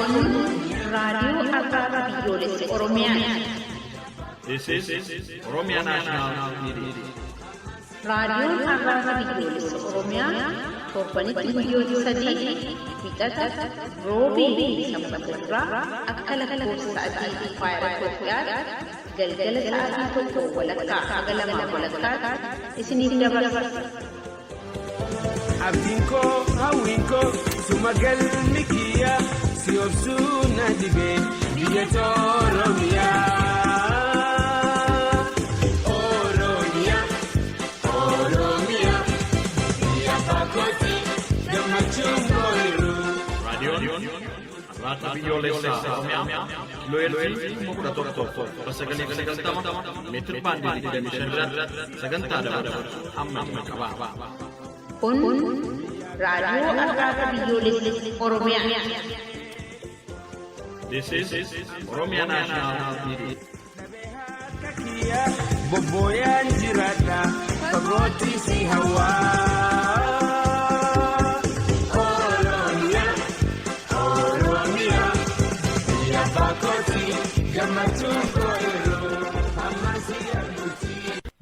Radio Agara Biyoles Oromiyaa. This is Oromiyaa National Media. Radio Agara Biyoles Oromiyaa. Korbaniti biyyoota sadii hidhata roobii sanbatarraa akka lakkoofsa sa'aatii faayira Itoophiyaa galgala sa'aatii tokko walakkaa haga lamaa walakkaatti isiniif dabarsa. Abdiinko hawwiinko sumagal mikiya si obsuu na dhibee biyya Oromiyaa. Rata Biolesa Oromiyaa Loyalty Mukta Tokko Sagaltama Metri Bandi di Demishan Saganta Amma Qaba. Kun Radio Agara Biyoles Oromiyaa. This is Oromiyaa National Media. Boboyan jirata pagoti si hawa.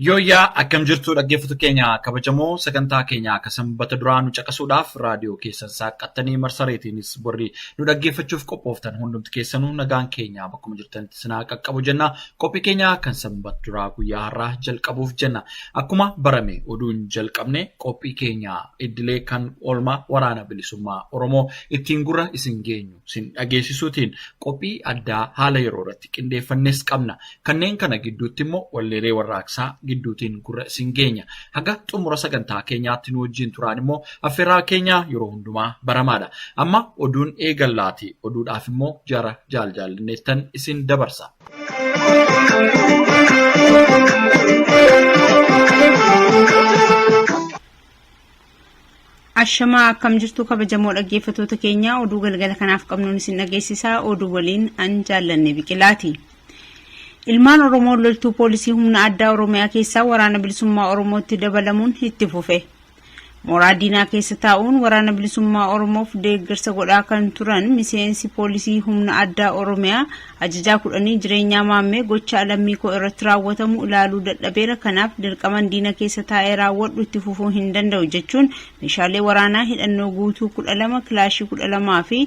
Yooyaa akkam jirtu dhaggeeffatu keenya kabajamoo sagantaa keenya akka sanbata duraa nu caqasuudhaaf raadiyoo keessan saaqattanii marsareetiinis borri nu dhaggeeffachuuf qophooftan hundumti keessanuu nagaan keenya bakkuma jirtanitti sinaa qaqqabu jenna. Qophii keenya kan sanbata duraa guyyaa har'aa jalqabuuf jenna. Akkuma barame oduun jalqabne qophii keenya idilee kan oolmaa waraana bilisummaa Oromoo ittiin gurra isin geenyu sin dhageessisuutiin qophii addaa haala yeroo irratti qindeeffannes qabna. Kanneen kana gidduutti immoo walleelee warraaqsaa gidduutiin gurra isin geenya. Haga xumura sagantaa keenyaatti nu wajjin turaan immoo affeerraa keenya yeroo hundumaa baramaadha. Amma oduun eegallaati. Oduudhaaf immoo jara jaallanneettan isin dabarsa. Ashamaa akkam jirtu kabajamoo dhaggeeffattoota keenya oduu galgala kanaaf qabnuun isin dhageessisaa oduu waliin an jaallanne biqilaati. Ilmaan Oromoo loltuu poolisii humna addaa Oromiyaa keessaa waraana bilisummaa Oromootti dabalamuun itti fufe. Mooraa diinaa keessa taa'uun waraana bilisummaa Oromoof deeggarsa godhaa kan turan miseensi poolisii humna addaa Oromiyaa ajajaa 10 jireenyaa maammee gocha alammii koo irratti raawwatamu ilaaluu dadhabeera. Kanaaf dirqaman diina keessa taa'ee raawwadhu itti fufuu hin danda'u jechuun meeshaalee waraanaa hidhannoo guutuu 12 kilaashii 12 fi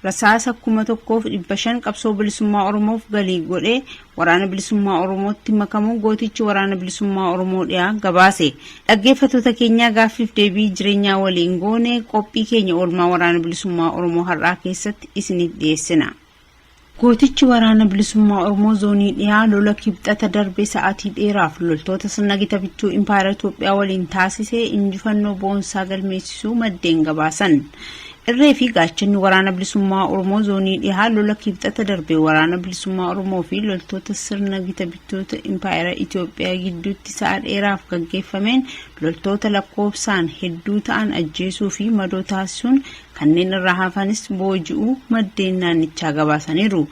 rasaasa 1500 qabsoo bilisummaa Oromoof galii godhee waraana bilisummaa Oromootti makamuu gootichi waraana bilisummaa Oromoo dhiyaa gabaase. Dhaggeeffattoota keenya gaaffiif deebii jireenyaa waliin goone qophii keenya oolmaa waraana bilisummaa Oromoo har'aa keessatti isiniif dhiyeessina. Gootichi waraana bilisummaa Oromoo zoonii dhiyaa lola kibxata darbe sa'aatii dheeraaf loltoota sirna gita bichuu impaayera Itoophiyaa waliin taasisee injifannoo boonsaa galmeessisuu maddeen gabaasan. Irree fi gaachanni waraana bilisummaa Oromoo zoonii dhihaa lola kibxata darbe waraana bilisummaa Oromoo fi loltoota sirna gita bittoota impaayera Itoophiyaa gidduutti sa'a dheeraaf gaggeeffameen loltoota lakkoofsaan hedduu ta'an ajjeesuu fi madoo taasisuun kanneen irraa hafanis booji'uu maddeen naannichaa gabaasaniiru.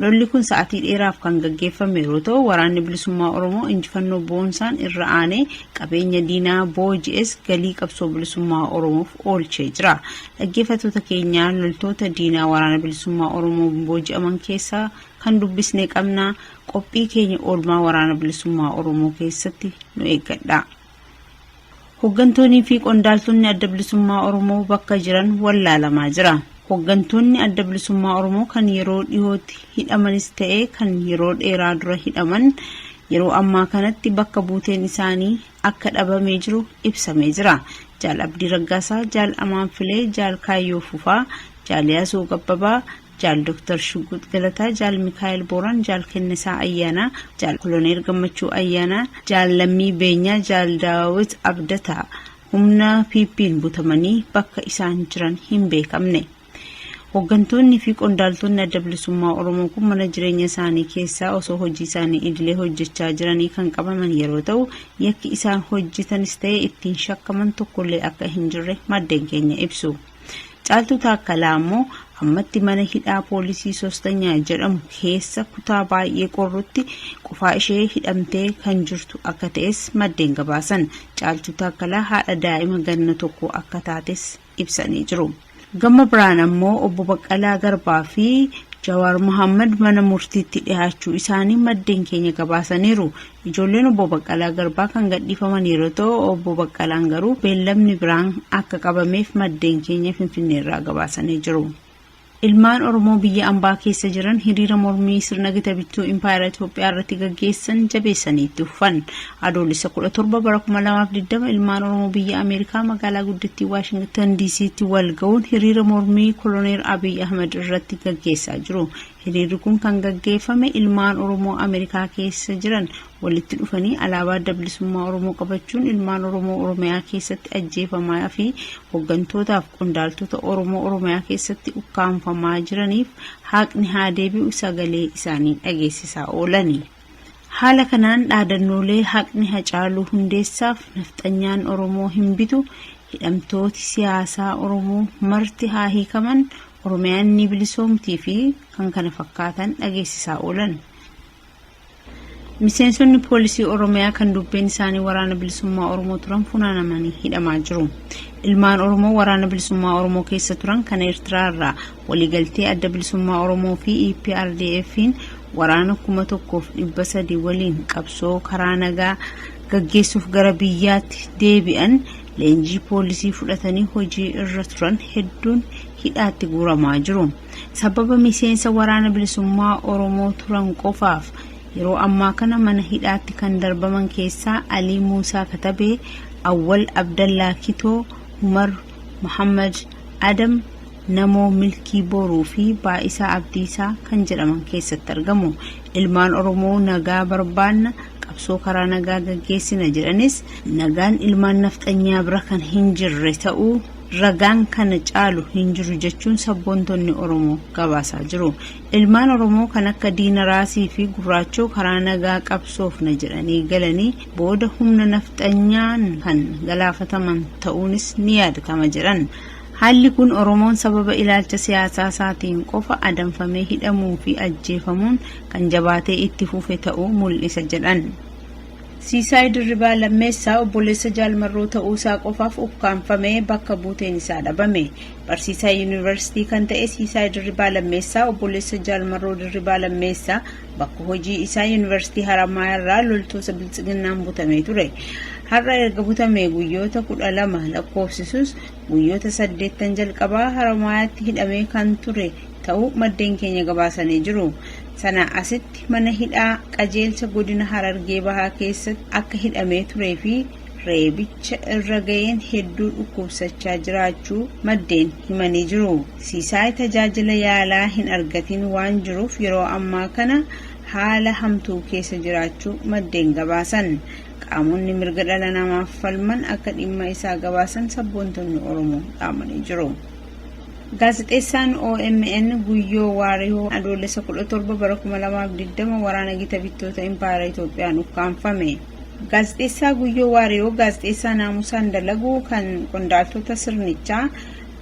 Lolli kun sa'aatii dheeraaf kan gaggeeffame yeroo ta'u waraanni bilisummaa Oromoo injifannoo boonsaan irra aanee qabeenya diinaa booji'es galii qabsoo bilisummaa Oromoof oolchee jira. Dhaggeeffattoota keenya loltoota diinaa waraana bilisummaa Oromoo booji'aman keessaa kan dubbisnee qabna. Qophii keenya oolmaa waraana bilisummaa Oromoo keessatti nu eeggadha. Hooggantoonni fi qondaaltonni adda bilisummaa Oromoo bakka jiran wallaalamaa jira. Hooggantoonni adda bilisummaa Oromoo kan yeroo dhiyootti hidhamanis ta'ee kan yeroo dheeraa dura hidhaman yeroo ammaa kanatti bakka buuteen isaanii akka dhabamee jiru ibsamee jira. Jaal Abdii Raggaasaa, Jaal Amaan Filee, Jaal Kaayyoo Fufaa, Jaal Yaasoo Gabbabaa, Jaal Dr. Shugut Galataa, Jaal Mikaa'el Booran, Jaal Kennisaa Ayyaanaa, Jaal Koloneel Gammachuu Ayyaanaa, Jaal Lammii Beenyaa, Jaal Daawit Abdataa humna PP'n butamanii bakka isaan jiran hin beekamne. Hooggantoonni fi qondaaltonni adda bilisummaa Oromoo kun mana jireenya isaanii keessaa osoo hojii isaanii idilee hojjechaa jiranii kan qabaman yeroo ta'u yakki isaan hojjetanis ta'ee ittiin shakkaman tokkollee akka hin jirre maddeen keenya ibsu. Caaltuu Taakkalaa immoo ammatti mana hidhaa poolisii Soostanyaa jedhamu keessa kutaa baay'ee qorrutti qofaa ishee hidhamtee kan jirtu akka ta'es maddeen gabaasan. Caaltuu Taakkalaa haadha daa'ima ganna tokko akka taates ibsanii jiru. Gama biraan ammoo obbo Baqqalaa Garbaa fi Jawaar Muhammad mana murtiitti dhiyaachuu isaanii maddeen keenya gabaasaniiru. Ijoolleen obbo Baqqalaa Garbaa kan gadhiifaman yeroo ta'u obbo Baqqalaan garuu beellamni biraan akka qabameef maddeen keenya Finfinneerraa gabaasanii jiru. Ilmaan Oromoo biyya ambaa keessa jiran hiriira mormii sirna gitabichuu Impaayera Itoophiyaa irratti gaggeessan jabeessanii itti fufan. Adoolessa 17 bara 2020 ilmaan Oromoo biyya Ameerikaa magaalaa guddittii Waashingtan DC'tti wal ga'uun hiriira mormii Koloneel Abiy Ahmed irratti gaggeessaa jiru. Hiriirri kun kan gaggeeffame ilmaan Oromoo Ameerikaa keessa jiran walitti dhufanii alaabaa adda bilisummaa Oromoo qabachuun ilmaan Oromoo Oromiyaa keessatti ajjeefamaa fi hoggantootaaf qondaaltota Oromoo Oromiyaa keessatti ukkaanfamaa jiraniif haqni haa deebi'u sagalee isaanii dhageessisaa oolani. Haala kanaan dhaadannoolee haqni Hacaaluu Hundeessaaf nafxanyaan Oromoo hin bitu, hidhamtooti siyaasaa Oromoo marti haa hiikaman, Oromiyaan ni bilisoomtii fi kan kana fakkaatan dhageessisaa oolan. Miseensonni poolisii Oromiyaa kan dubbeen isaanii waraana bilisummaa Oromoo turan funaanamanii hidhamaa jiru. Ilmaan Oromoo waraana bilisummaa Oromoo keessa turan kan Eertiraarraa waliigaltee adda bilisummaa Oromoo fi EPRDF'n waraana 1,300 waliin qabsoo karaa nagaa gaggeessuuf gara biyyaatti deebi'an leenjii poolisii fudhatanii hojii irra turan hedduun hidhaatti guuramaa jiru. Sababa miseensa waraana bilisummaa Oromoo turan qofaaf yeroo ammaa kana mana hidhaatti kan darbaman keessaa Alii Muusaa Katabee, Awwal Abdallaa Kitoo, Umar Muhammad Adam, Namoo Milkii Boruu fi Baa'isaa Abdiisaa kan jedhaman keessatti argamu. Ilmaan Oromoo nagaa barbaanna, qabsoo karaa nagaa gaggeessina jedhanis nagaan ilmaan nafxanyaa bira kan hin jirre ta'uu ragaan kana caalu hin jiru jechuun sabboontonni Oromoo gabaasaa jiru. Ilmaan Oromoo kan akka Diina Raasii fi Gurraachoo karaa nagaa qabsoofna jedhanii galanii booda humna nafxanyaan kan galaafataman ta'uunis ni yaadatama jedhan. Haalli kun Oromoon sababa ilaalcha siyaasaa isaatiin qofa adamfamee hidhamuu fi ajjeefamuun kan jabaatee itti fufe ta'uu mul'isa jedhan. Siisaay Dirribaa Lammeessaa obboleessa Jaalmarroo ta'uu isaa qofaaf ukkaanfamee bakka buuteen isaa dhabame. Barsiisaa yuunivarsiitii kan ta'e Siisaay Dirribaa Lammeessaa obboleessa Jaalmarroo Dirribaa Lammeessaa bakka hojii isaa yuunivarsiitii Haramaayarraa loltoota biltsiginnaan butamee ture. Har'a erga butamee guyyoota 12 lakkoofsisus guyyoota 8 jalqabaa Haramaayaatti hidhamee kan ture ta'uu maddeen keenya gabaasanii jiru. Sana asitti mana hidhaa qajeelcha godina Harargee Bahaa keessatti akka hidhamee turee fi reebicha irra ga'een hedduu dhukkubsachaa jiraachuu maddeen himanii jiru. Siisaay tajaajila yaalaa hin argatin waan jiruuf yeroo ammaa kana haala hamtuu keessa jiraachuu maddeen gabaasan. Qaamonni mirga dhala namaaf falman akka dhimma isaa gabaasan sabboontonni Oromoo dhaamanii jiru. Gaazexeessaan OMN Guyyoo Waariyoo adoolessa 17 bara 2020 waraana gita bittoota Impaayera Itoophiyaan ukkaanfame. Gaazexeessaa Guyyoo Waariyoo gaazexeessaa naamusaan dalagu kan qondaaltota sirnichaa,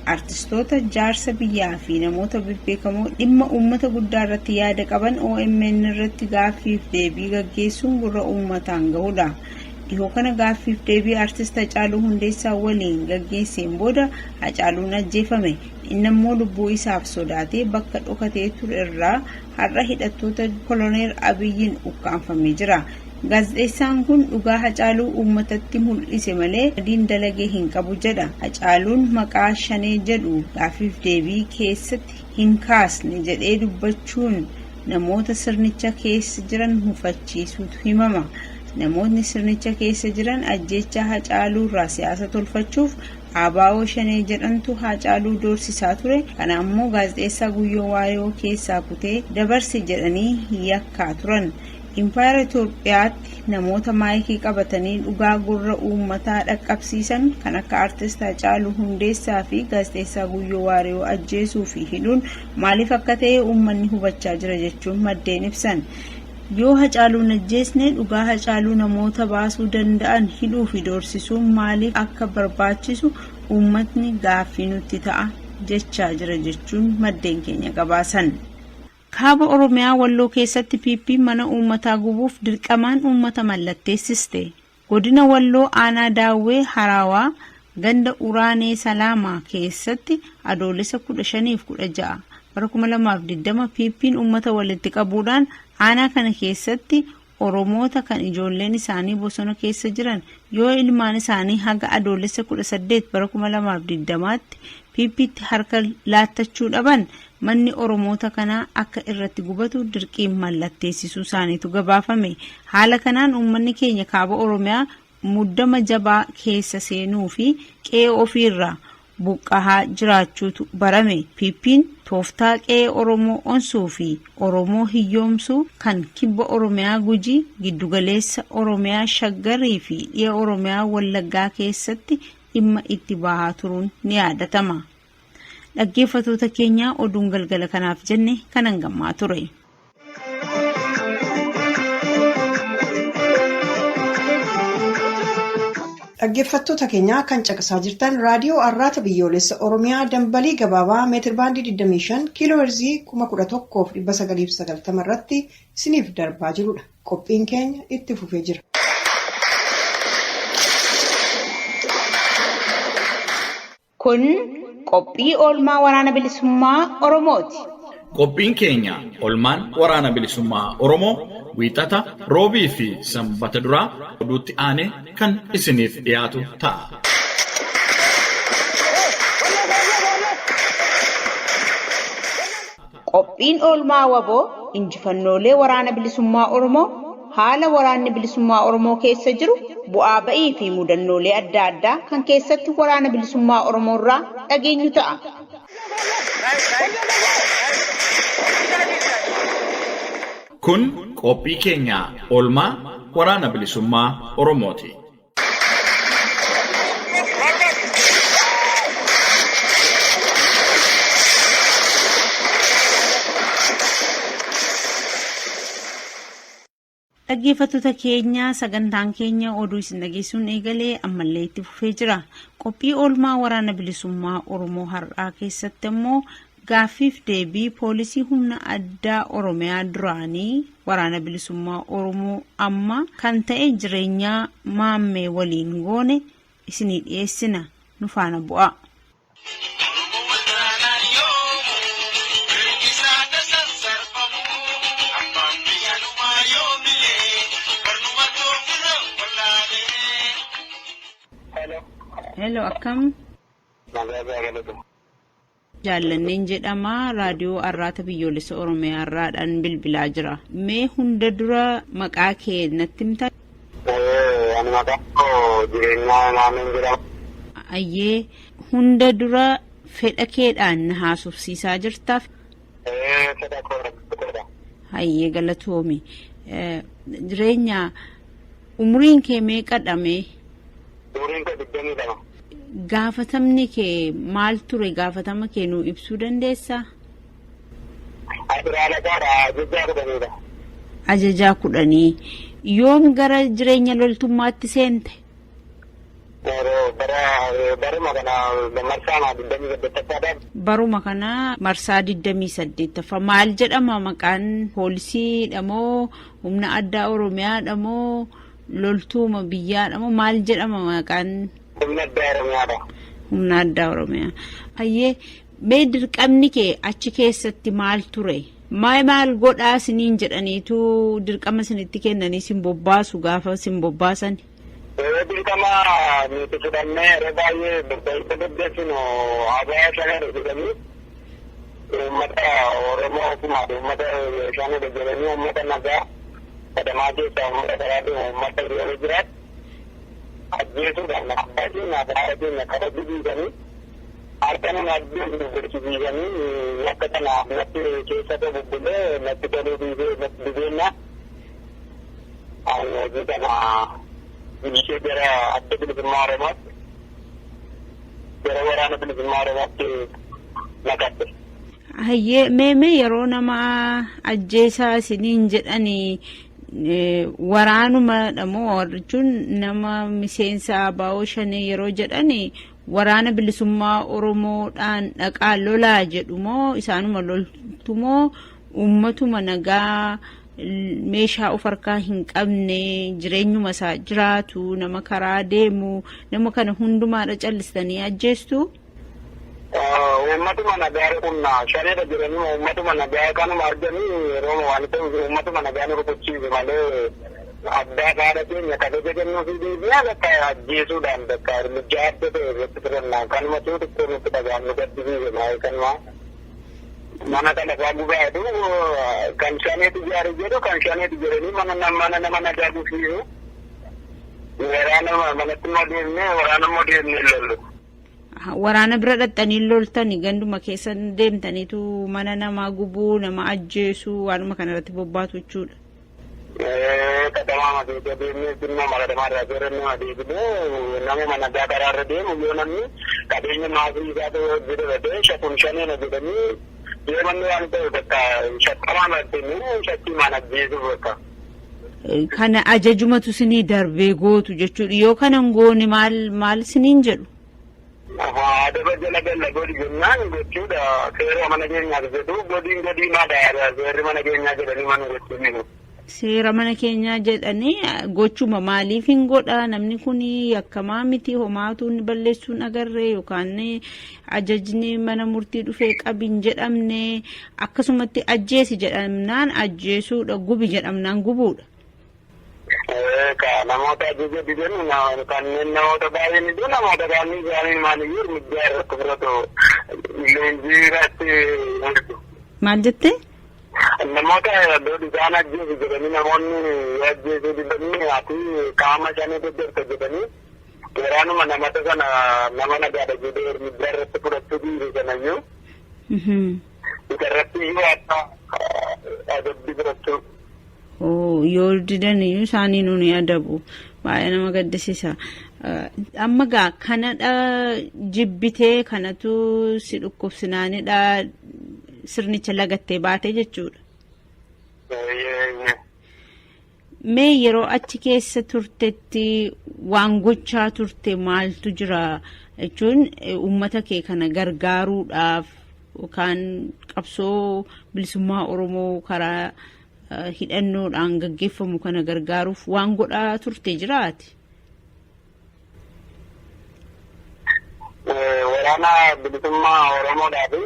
artistoota, jaarsa biyyaa fi namoota bebbeekamoo dhimma uummata guddaa irratti yaada qaban OMN irratti gaaffiif deebii gaggeessuun gurra uummataan gahudha. Dhihoo kana gaaffiif deebii artist Hacaaluu Hundeessaa waliin gaggeesseen booda Hacaaluun ajjeefame. Inni immoo lubbuu isaaf sodaatee bakka dhokatee ture irraa har'a hidhattoota Koloneel Abiyyiin ukkaanfamee jira. Gaazexeessaan kun dhugaa Hacaaluu uummatatti mul'ise malee adiin dalagee hin qabu jedha. Hacaaluun maqaa shanee jedhu gaaffiif deebii keessatti hin kaasne jedhee dubbachuun namoota sirnicha keessa jiran hufachiisuutu himama. Namoonni sirnicha keessa jiran ajjeechaa Hacaaluu irraa siyaasa tolfachuuf ABO shanee jedhantu Hacaaluu doorsisaa ture. Kana ammoo gaazexeessaa Guyyoo Waariyoo keessaa kutee dabarse jedhanii yakkaa turan. Impaayera Itoophiyaatti namoota maayikii qabatanii dhugaa gurra uummataa dhaqqabsiisan kan akka artist Hacaaluu Hundeessaa fi gaazexeessaa Guyyoo Waariyoo ajjeesuu fi hidhuun maaliif akka ta'e uummanni hubachaa jira jechuun maddeen ibsan. Yoo Hacaaluun ajjeesne dhugaa Hacaaluu namoota baasuu danda'an hidhuu fi doorsisuun maaliif akka barbaachisu uummatni gaaffii nutti ta'a jechaa jira jechuun maddeen keenya gabaasan. Kaaba Oromiyaa Walloo keessatti PP mana uummataa gubuuf dirqamaan uummata mallatteessiste. Godina Walloo aanaa Daawwee Harawaa ganda Uraanee Salaamaa keessatti adoolessa 15-16 bara 2020 piippiin uummata walitti qabuudhaan aanaa kana keessatti Oromoota kan ijoolleen isaanii bosona keessa jiran yoo ilmaan isaanii haga adoolessa 18 bara 2020tti piippiitti harka laattachuu dhaban manni Oromoota kanaa akka irratti gubatu dirqiin mallatteessisuu isaaniitu gabaafame. Haala kanaan uummanni keenya kaaba Oromiyaa muddama jabaa keessa seenuu fi qe'ee ofiirraa buqqahaa jiraachuutu barame. Piippiin tooftaa qe'ee Oromoo onsuu fi Oromoo hiyyoomsuu kan kibba Oromiyaa Gujii, giddugaleessa Oromiyaa Shaggarii fi dhiya Oromiyaa Wallaggaa keessatti dhimma itti bahaa turuun ni yaadatama. Dhaggeeffattoota keenya oduun galgala kanaaf jenne kanan gammaa ture. Dhaggeeffattoota keenya kan caqasaa jirtan raadiyoo arraata biyyoolessa Oromiyaa dambalii gabaabaa meetir baandii 25 kiilooherzii 11,990 irratti isiniif darbaa jirudha. Qophiin keenya itti fufee jira. Kun qophii oolmaa waraana bilisummaa Oromooti. Qophiin keenya oolmaan waraana bilisummaa Oromoo wiixata roobii fi sanbata duraa oduutti aanee kan isiniif dhiyaatu ta'a. Qophiin oolmaa waboo injifannoolee waraana bilisummaa Oromoo haala waraanni bilisummaa Oromoo keessa jiru bu'aa ba'ii fi mudannoolee adda addaa kan keessatti waraana bilisummaa Oromoo irraa dhageenyu ta'a. Kun qophii keenya oolmaa waraana bilisummaa Oromooti. Dhaggeeffattoota keenya sagantaan keenya oduu isin dhageessuun eegalee ammallee itti fufee jira. Qophii oolmaa waraana bilisummaa Oromoo har'aa keessatti immoo gaaffiif deebii poolisii humna addaa Oromiyaa duraanii waraana bilisummaa Oromoo amma kan ta'e jireenyaa maammee waliin goone isinii dhiyeessina. Nu faana bu'a. Hello, akkam? Jaallanneen jedhama raadiyoo arraata biyyoolessa Oromiyaa irraadhaan bilbilaa jira. Mee hunda dura maqaa kee natti himta? Ani maqaan koo jireenyaa maammeen jedhama. Ayyee hunda dura fedha keedhaan na haasofsiisaa jirtaaf? Fedha koodha. Ayyee galatoomi. Jireenya umriin kee meeqadhame? Umriin koo 22. Gaafatamni kee maal ture? Gaafatama kee nuu ibsuu dandeessaa? Ajajaa 10. Yoom gara jireenya loltummaatti seente? Baruma kana marsaa 28. Maal jedhama maqaan poolisiidha moo humna addaa Oromiyaadha moo loltuuma biyyaadha moo maal jedhama maqaan? Humna addaa Oromiyaa. Ayyee mee dirqamni kee achi keessatti maal ture? Maal godhaa siniin jedhaniitu dirqama sinitti kennanii sin bobbaasu gaafa sin bobbaasan? Dirqama nuti fudhannee yeroo baay'ee deddeebisnu haadha shanii jedhanii uummata Oromoo kumaadha. Uummata shanii jedhanii uummata nagaa kadamaa keessaa uummata karaadhi uummata yeroo jiraatu ajjeesuudhaan abbaatiin abbaatiin akka hojjechiisanii harka nama hojjechiisanii akka kanaaf natti keessatti bubbulee natti toluu dhibeennaa hojii kana ishee gara adda bilisummaa Oromootti gara waraana bilisummaa Oromootti naqatte. Hayyee mee yeroo nama ajjeesaa isiniin jedhanii waraanuma dhamoo jechuun nama miseensa abaa'oo shanii yeroo jedhanii waraana bilisummaa Oromoodhaan dhaqaa lolaa jedhu moo isaanuma loltu moo uummatuma nagaa meeshaa of harkaa hin qabne jireenyuma isaa jiraatu nama karaa deemu nama kana hundumaadha callistanii ajjeestu. Uummatuma nagaa kunna shaneedha jedhanii uummatuma nagaa kanuma arganii yeroo waan ta'u uummatuma nagaa nu rukuchiise malee addaa kaadha keenya kabaja kennuu fi deebi'aa bakka ajjeesuudhaan bakka hirmijaa adda ta'e irratti firannaa kanuma ta'u xiqqoo nutti dhagaan nu gaddisiise maa'ee kanuma mana kana faa gubaatu kan shaneetu ijaare jedhu kan shaneetu jedhanii mana nama nagaa gufiisu waraana manatti immoo deemnee waraana immoo deemnee lollu. Waraana bira dhaxxanii loltanii ganduma keessa deemtaniitu mana namaa gubuu nama ajjeesuu waanuma kanarratti bobbaatu jechuudha. Katamaa madeetii deemnee dhimma magadamaa irraa jiranii madeetii nama mana gaaraarra deemu yoo namni qabeenya maasii isaa ta'uu hojjetee shakun shaneena jedhanii deemanni waan ta'e bakka shakkamaa maddeenii shakkii maan ajjeesuu bakka. Kana ajajumatu sinii darbee gootu jechuudha yoo kanan goone maal siniin jedhu. Adaba jala galla godi jennaan jechuudha seera mana keenyaa jedhu godii maadha seerri mana keenyaa jedhanii mana gochuun. Seera mana keenyaa jedhanii gochuma maaliif hin godha namni kun yakkamaa miti homaatu ni balleessuun agarree yookaan ajajni mana murtii dhufee qabin jedhamne akkasumatti ajjeesi jedhamnaan ajjeesuudha gubi jedhamnaan gubuudha. Namoota ajaja didan kanneen namoota baay'een iddoo namoota baay'een isaanii maaliyyuu hirmijaa irratti fudhatu leenjii irratti mul'isu. Maal jettee? Namoota isaan ajjeesu jedhanii namoonni ajjeesuu didanii ati qaama shanii deddeerta jedhanii waraanuma namoota sana nama nagaadha jedhee hirmijaa irratti fudhachuu dhiire sanayyuu. Isarratti yoo akka adabbii fudhachuu. Yoo didan iyyuu isaanii nuni adabu baay'ee nama gaddisiisa. Amma gaa kanadha jibbitee kanatu si dhukkubsinaanidha sirnicha lagattee baatee jechuudha. Mee yeroo achi keessa turtetti waan gochaa turte maaltu jira jechuun uummata kee kana gargaaruudhaaf yookaan qabsoo bilisummaa Oromoo karaa hidhannoodhaan gaggeeffamu kana gargaaruuf waan godhaa turte jiraati. Waraana bilisummaa Oromoodhaafi.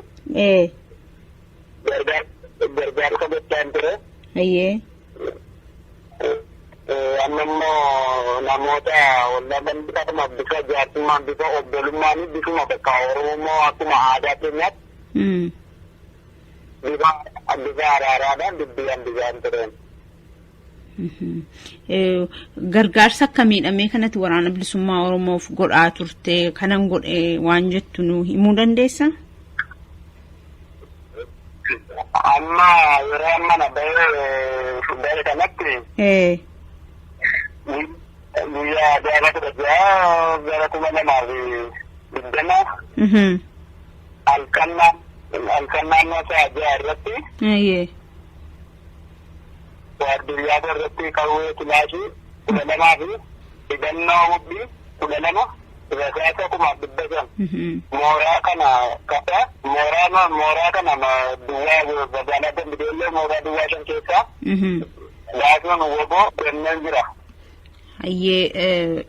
Gargaarsa gochaan ture. Ayyee. Amma immoo namoota wallaa bandikaatuma bifa jaarsummaan bifa obbolummaan bifuma bakka Oromoo akkuma aadaa keenyaatti. Bifa araaraadhaan dubbiyaan tureen. Gargaarsa akkamiidhamee kanatti waraana bilisummaa Oromoof godhaa turte kanan godhe waan jettu nu himuu dandeessa? Amma yeroo amma bahee kanatti guyyaa gaafa 16 gara 2020 halkan naannoo sa'a 6 irratti waardiyyaa irratti kawwee kilaashii 12 fi hidhannoo mudhii 12 rasaasa 500 mooraa kana duwwaa magaalaa Dambidoollee mooraa duwwaa 5 keessaa gaafuma woboo kenneen jira. Ayyee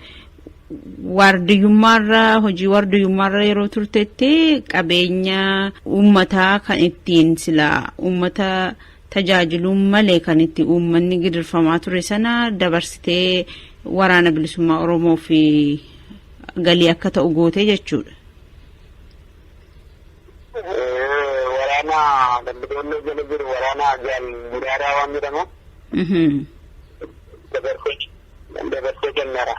hojii waardiyyummaarra yeroo turtetti qabeenya uummataa kan ittiin silaa uummata tajaajiluun malee kan itti uummanni gidirfamaa ture sana dabarsitee waraana bilisummaa Oromoo fi galii akka ta'u gootee jechuudha. Waraana Dambidoollee jala jiru waraana gudaadaa waan jedhamu. Dabarsee kenneera.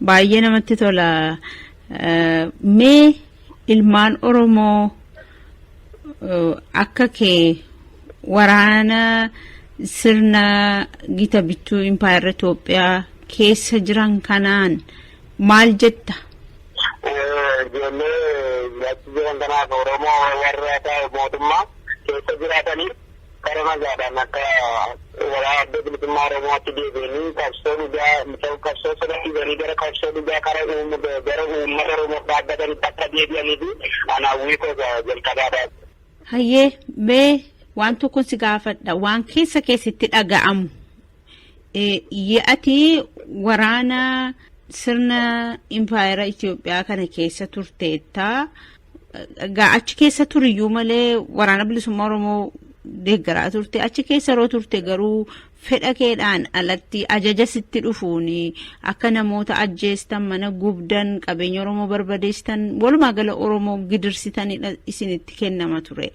Baay'ee namatti tola. Mee ilmaan Oromoo akka kee waraana sirna gita bichuu impaayera Itoophiyaa keessa jiran kanaan maal jetta? Ijoollee achi jiran kanaaf Oromoo warra mootummaa keessa jiraatanii kara magaadhaan akka waraana adda bilisummaa Oromootti deebi'anii qabsoo sodaatanii gara qabsoo dhugaa gara uummata Oromoo dhaabbatanitti akka deebi'anii fi anaawwii gosa jalqabaadha. Hayyee mee waan tokko si gaafadha waan keessatti dhaga'amu yaati waraana sirna impaayera Itoophiyaa kana keessa turteetta achi keessa turiyyuu malee waraana bilisummaa Oromoo deeggaraa turte achi keessa yeroo turte garuu fedha keedhaan alatti ajaja sitti dhufuuni akka namoota ajjeestan mana gubdan qabeenya Oromoo barbadeestan walumaa gala Oromoo gidirsitanidha isinitti kennama ture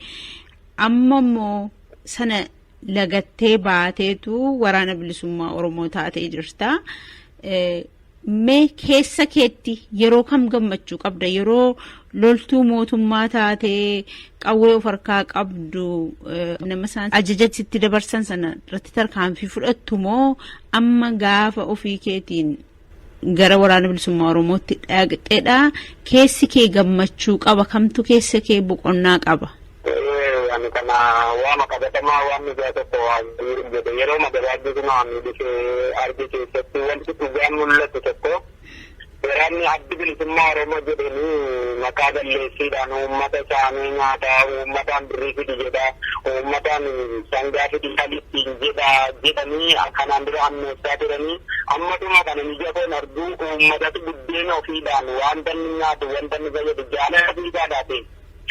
amma immoo sana lagattee baateetu waraana bilisummaa Oromoo taatee jirta mee keessa keetti yeroo kam gammachuu qabda yeroo loltuu mootummaa taatee qawwee of harkaa qabdu nama isaan ajajatti dabarsan sana irratti tarkaanfii fudhattu moo amma gaafa ofii keetiin gara waraana bilisummaa Oromootti dhaqxeedha keessi kee gammachuu qaba kamtu keessa kee boqonnaa qaba ani kana waama qabatama waan nuti tokko waan jedhe yeroo madalaatti kun waan nuti argi keessatti wanti dhugaan mul'atu tokko waraanni addi bilisummaa Oromoo jedhanii maqaa balleessiidhaan uummata isaanii nyaataa uummataan birrii fidi jedha uummataan sangaa fidi kalittiin jedhanii akkanaan dura ammeessaa turanii ammatuma kana ija koon argu uummatatu buddeena ofiidhaan wanta inni nyaatu wanta inni fayyadu jaalala fiigaadhaate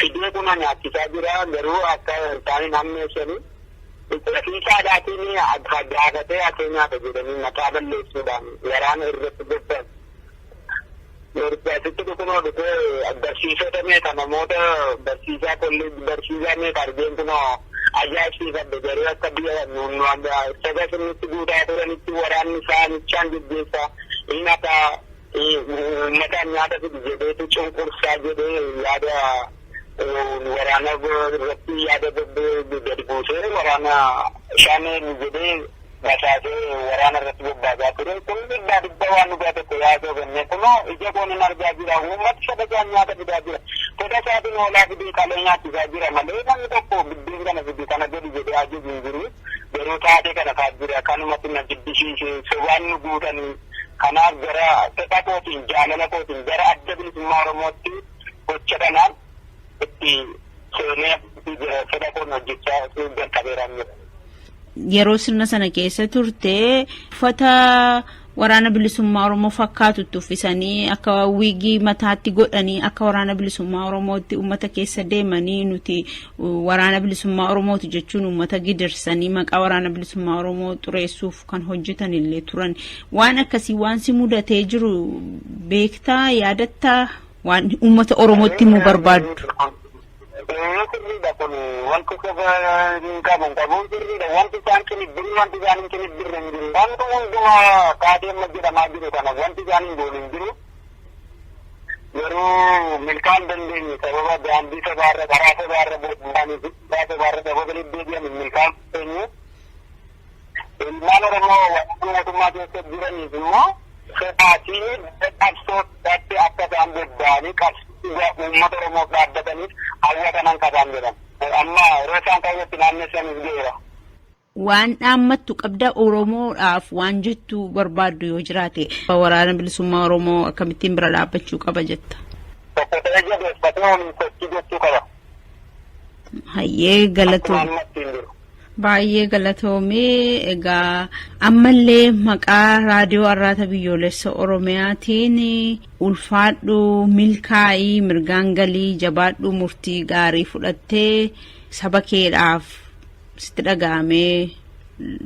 fidee kuna nyaachisaa jira garuu akka isaaniin ammeessanii fiigaadhaatiin gaafatee akka nyaata jedhanii maqaa balleessuudhaan waraana irratti bobban Yeroo kunoo dhufee barsiisota meeqa namoota barsiisaa kolleejii barsiisaa meeqa argeen kunoo ajaa'ibsiifadde garuu akka biyya saga sirnitti guutaa turanitti waraanni isaanichaan gaggeessaa inni akka uummataan nyaata fidi jedheetu cunqursaa jedhee yaada waraana irratti yaada gadi buusee waraana shaanee jedhee basaasee waraana irratti bobbaasaa ture kun dhibba waan dhugaa tokko yaadoo kenne kunoo ija koon hin argaa jira uummati sadaqaan nyaata fidaa jira fedha isaatiin hoolaa fidee qalee nyaachisaa jira malee namni tokko biddeen kana fidee kana gadi jedhee ajaju hin jiru yeroo taatee kana kaas jira kanumatti na jibbisiisee sobaan nu guutanii kanaaf gara fedha kootiin jaalala kootiin gara adda bilisummaa Oromootti gocha kanaan itti seenee fedha koon hojjechaa jalqabeeraan jira. Yeroo sirna sana keessa turte uffata waraana bilisummaa Oromoo fakkaatutti uffisanii akka wiigii mataatti godhanii akka waraana bilisummaa Oromootti uummata keessa deemanii nuti waraana bilisummaa Oromooti jechuun uummata gidirsanii maqaa waraana bilisummaa Oromoo xureessuuf kan hojjetan illee turan waan akkasii waan si mudatee jiru beektaa yaadatta waan uummata Oromootti immoo barbaaddu. Wanti qabuun sirriidha wanti isaan kinibbiru wanti isaan hin kinibbiru hin jiru wanti hundumaa kaadeen jedhamaa jiru kana wanti isaan hin goone hin jiru yeroo milkaan dandeenye sababa daandii sabaarra karaa sabaarra booddaanii fi karaa sabaarra sababa deddeebi'an milkaan dandeenye ilmaan Oromoo waan mootummaa keessa jiraniif immoo fedhaatiin qabsootti akka isaan bobba'anii uummata Oromoof dhaabbataniif hawwa kanan qabaan jedhan. Amma roosaan kaawwatti naannessaniif geera. Waan dhaammattu qabda Oromoodhaaf waan jettu barbaaddu yoo jiraate waraana bilisummaa Oromoo akkamittiin bira dhaabbachuu qaba jetta. Tokko ta'ee jabeeffatee waliin sochii gochuu qaba. Hayyee galatoomee. Baay'ee galatoomee egaa ammallee maqaa raadiyoo arraata biyyoolessa Oromiyaatiin ulfaadhu milkaa'ii mirgaan galii jabaadhu murtii gaarii fudhattee saba keedhaaf sitti dhaga'amee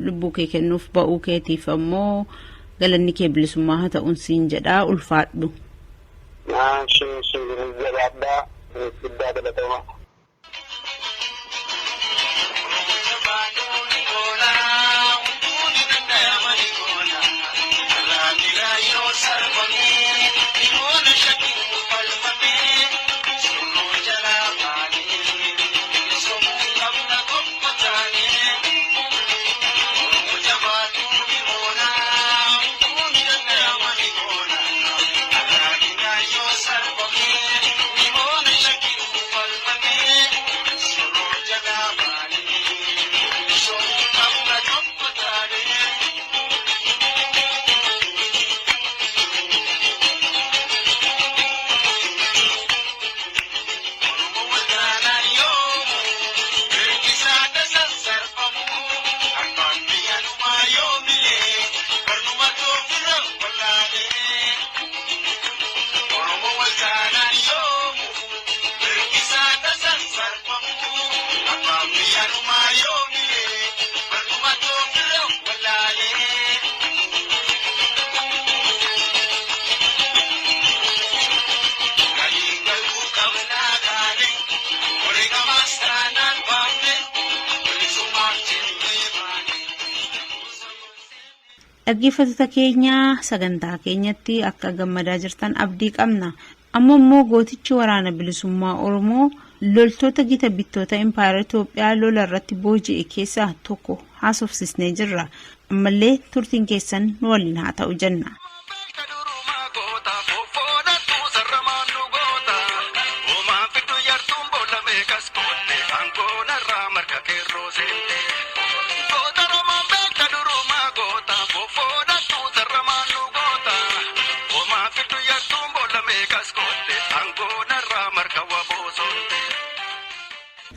lubbuu kee kennuuf ba'uu keetiif ammoo galanni kee bilisummaa haa ta'uun siin jedhaa ulfaadhu. Jabaadhaa guddaa galatooma. Sarkozy, Dhaggeeffattoota keenya sagantaa keenyatti akka gammadaa jirtan abdii qabna. Amma immoo gootichi waraana bilisummaa Oromoo loltoota gita bittoota Impaayera Itoophiyaa lola irratti booji'e keessaa tokko haasofsisnee jirra. Ammallee turtiin keessan nu waliin haa ta'u jenna.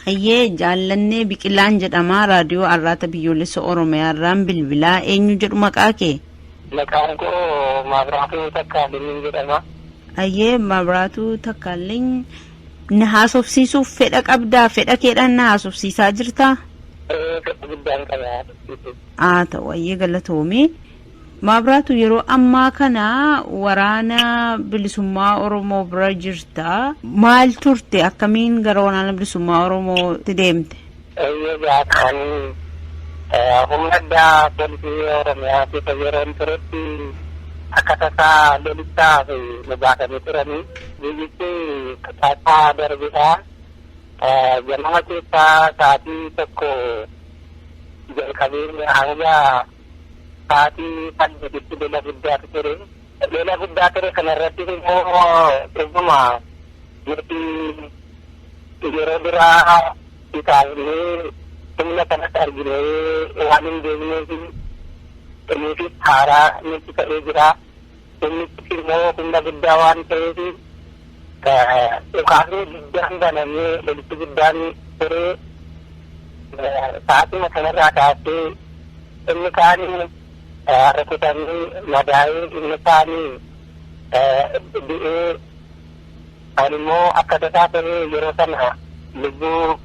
Hayyee jaallannee biqilaan jedhama raadiyoo arraata biyyoolessa Oromiyaa irraan bilbilaa eenyu jedhu maqaa kee? Maqaan koo Maabiraatuu Takkaalliin jedhama. Hayyee Maabiraatuu Takkaalliin na haasofsiisuuf fedha qabdaa? Fedha keedhaan na haasofsiisaa jirtaa? Fedha guddaan qabaa. Ta'u hayyee galatoomii. Maabiraatu yeroo ammaa kana waraana bilisummaa Oromoo bira jirta. Maal turte? Akkamiin gara waraana bilisummaa Oromootti deemte? Kan humna addaa poolisii Oromiyaa keessa yeroo turetti akka tasaa lolittaa fi nu baasanii turanii biyyitti qixaataa darbidhaa ganama keessaa sa'aatii tokko jalqabee hanga sa'aatii saddeetitti lola guddaatu ture. Lola guddaa ture kanarratti immoo dhuguma nuti yeroo biraa isaanii humna kanatti arginee waan hin beekneef innis haaraa nutti ta'ee jira. Innis immoo humna guddaa waan ta'eef dhukaasni guddaan banamee lolichi guddaan ture. Sa'aatima kanarraa kaasee inni kaanii rukutanii madaa'ee inni kaanii du'ee ani immoo akka tasaa ta'ee yeroo sana lubbuu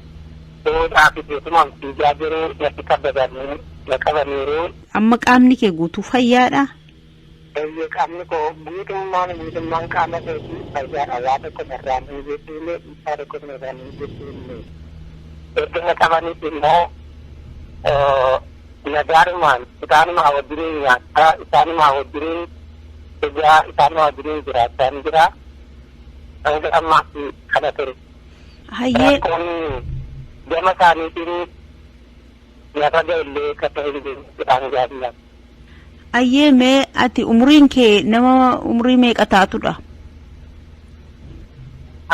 dhoodhaa fi keessumaan fiigaa jiru natti kabajanii na qabaniiru. Amma qaamni kee guutuu fayyaadha? Qaamni koo guutummaan qaama keetii fayyaadha. Waa tokko irraan hin jettuune isaa tokko irraan hin jettuune. Erga na qabaniif immoo nagaarumaan isaanuma wajjiniin nyaataa isaanuma wajjiniin egaa isaanuma wajjiniin jiraachaan jira. Hanga ammaas kana ture. Hayyee gama isaaniitiin nyaata illee akka hin jedhaan gaariidha. Hayyee mee ati umriin kee nama umrii meeqa taatudha?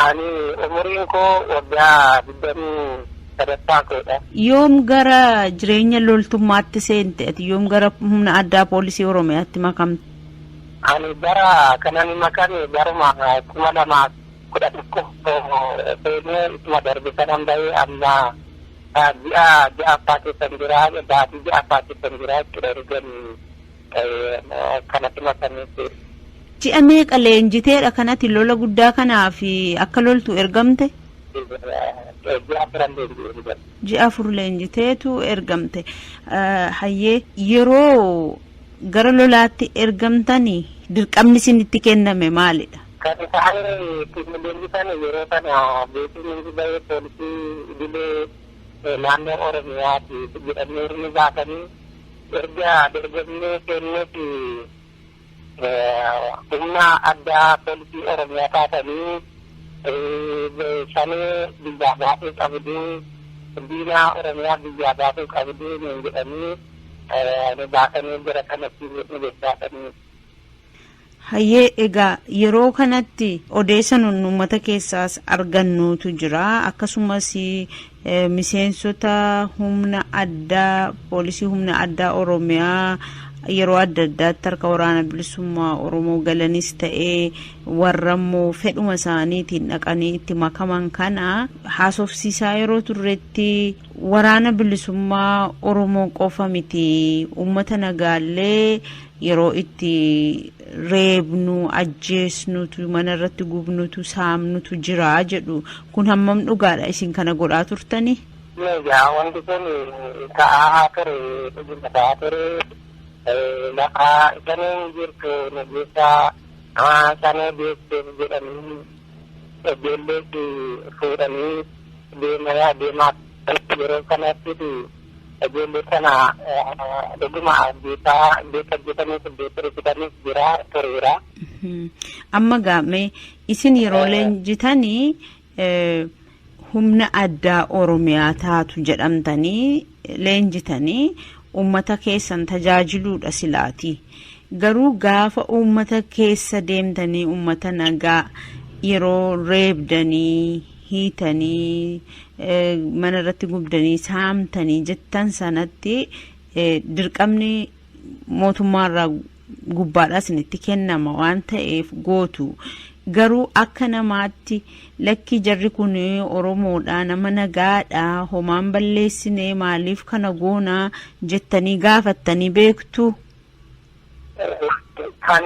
Ani umriin koo waggaa 23 Yoom gara jireenya loltummaatti seente? Ati yoom gara humna addaa poolisii Oromiyaatti makamte? Ani bara kanani makame baruma 2011 seenee ituma darbe kanan bahee amma ji'a paakistan jira baatii ji'a paakistan jira ergan kanatti makameetti. Ji'a meeqa leenjiteedha kanatti lola guddaa kanaa fi akka loltu ergamte? Ji'a 4 leenjiteetu ergamte. Hayyee yeroo gara lolaatti ergamtanii dirqamni isinitti kenname maalidha? Kan isaan leenjisan yeroo sana beekumsi bahee poolisii idilee naannoo Oromiyaati jedhamee ni baasanii erga dargaggoonni kennuuti humna addaa poolisii Oromiyaa taatanii shanii biyyaa baasuu qabdu diinaa Oromiyaa biyyaa baasuu qabdu jedhanii baasanii jira kanatti nu beeksisanii. Hayyee egaa yeroo kanatti odeessan uummata keessaas argannuutu jira. Akkasumas miseensota humna addaa poolisii humna addaa Oromiyaa yeroo adda addaatti harka waraana bilisummaa Oromoo galanis ta'ee warrammoo fedhuma isaaniitiin dhaqanii itti makaman kana haasofsiisaa yeroo turretti waraana bilisummaa Oromoo qofa miti uummata nagaallee yeroo itti reebnu ajjeesnutu mana irratti gubnutu saamnutu jira jedhu kun hammam dhugaadha isin kana godhaa turtani? Yaa wanti kun ta'aa ture ta'aa ture lafa isaanii jirtu nageessaa sana beekteef jedhanii ijoolleetti fuudhanii deemaa yeroo kanatti ijoollee kana dhuguma beeka jetanii jira tureera. Amma gaamee isin yeroo leenjitanii humna addaa Oromiyaa taatu jedhamtanii leenjitanii uummata keessan tajaajiluudha silaati. Garuu gaafa uummata keessa deemtanii uummata nagaa yeroo reebdanii hiitanii mana irratti gubdanii saamtanii jettan sanatti dirqamni mootummaarraa gubbaadhaa isinitti kennama waan ta'eef gootu. Garuu akka namaatti lakki jarri kun Oromoodha nama nagaadha homaan balleessine maaliif kana goonaa jettanii gaafattanii beektu? Kan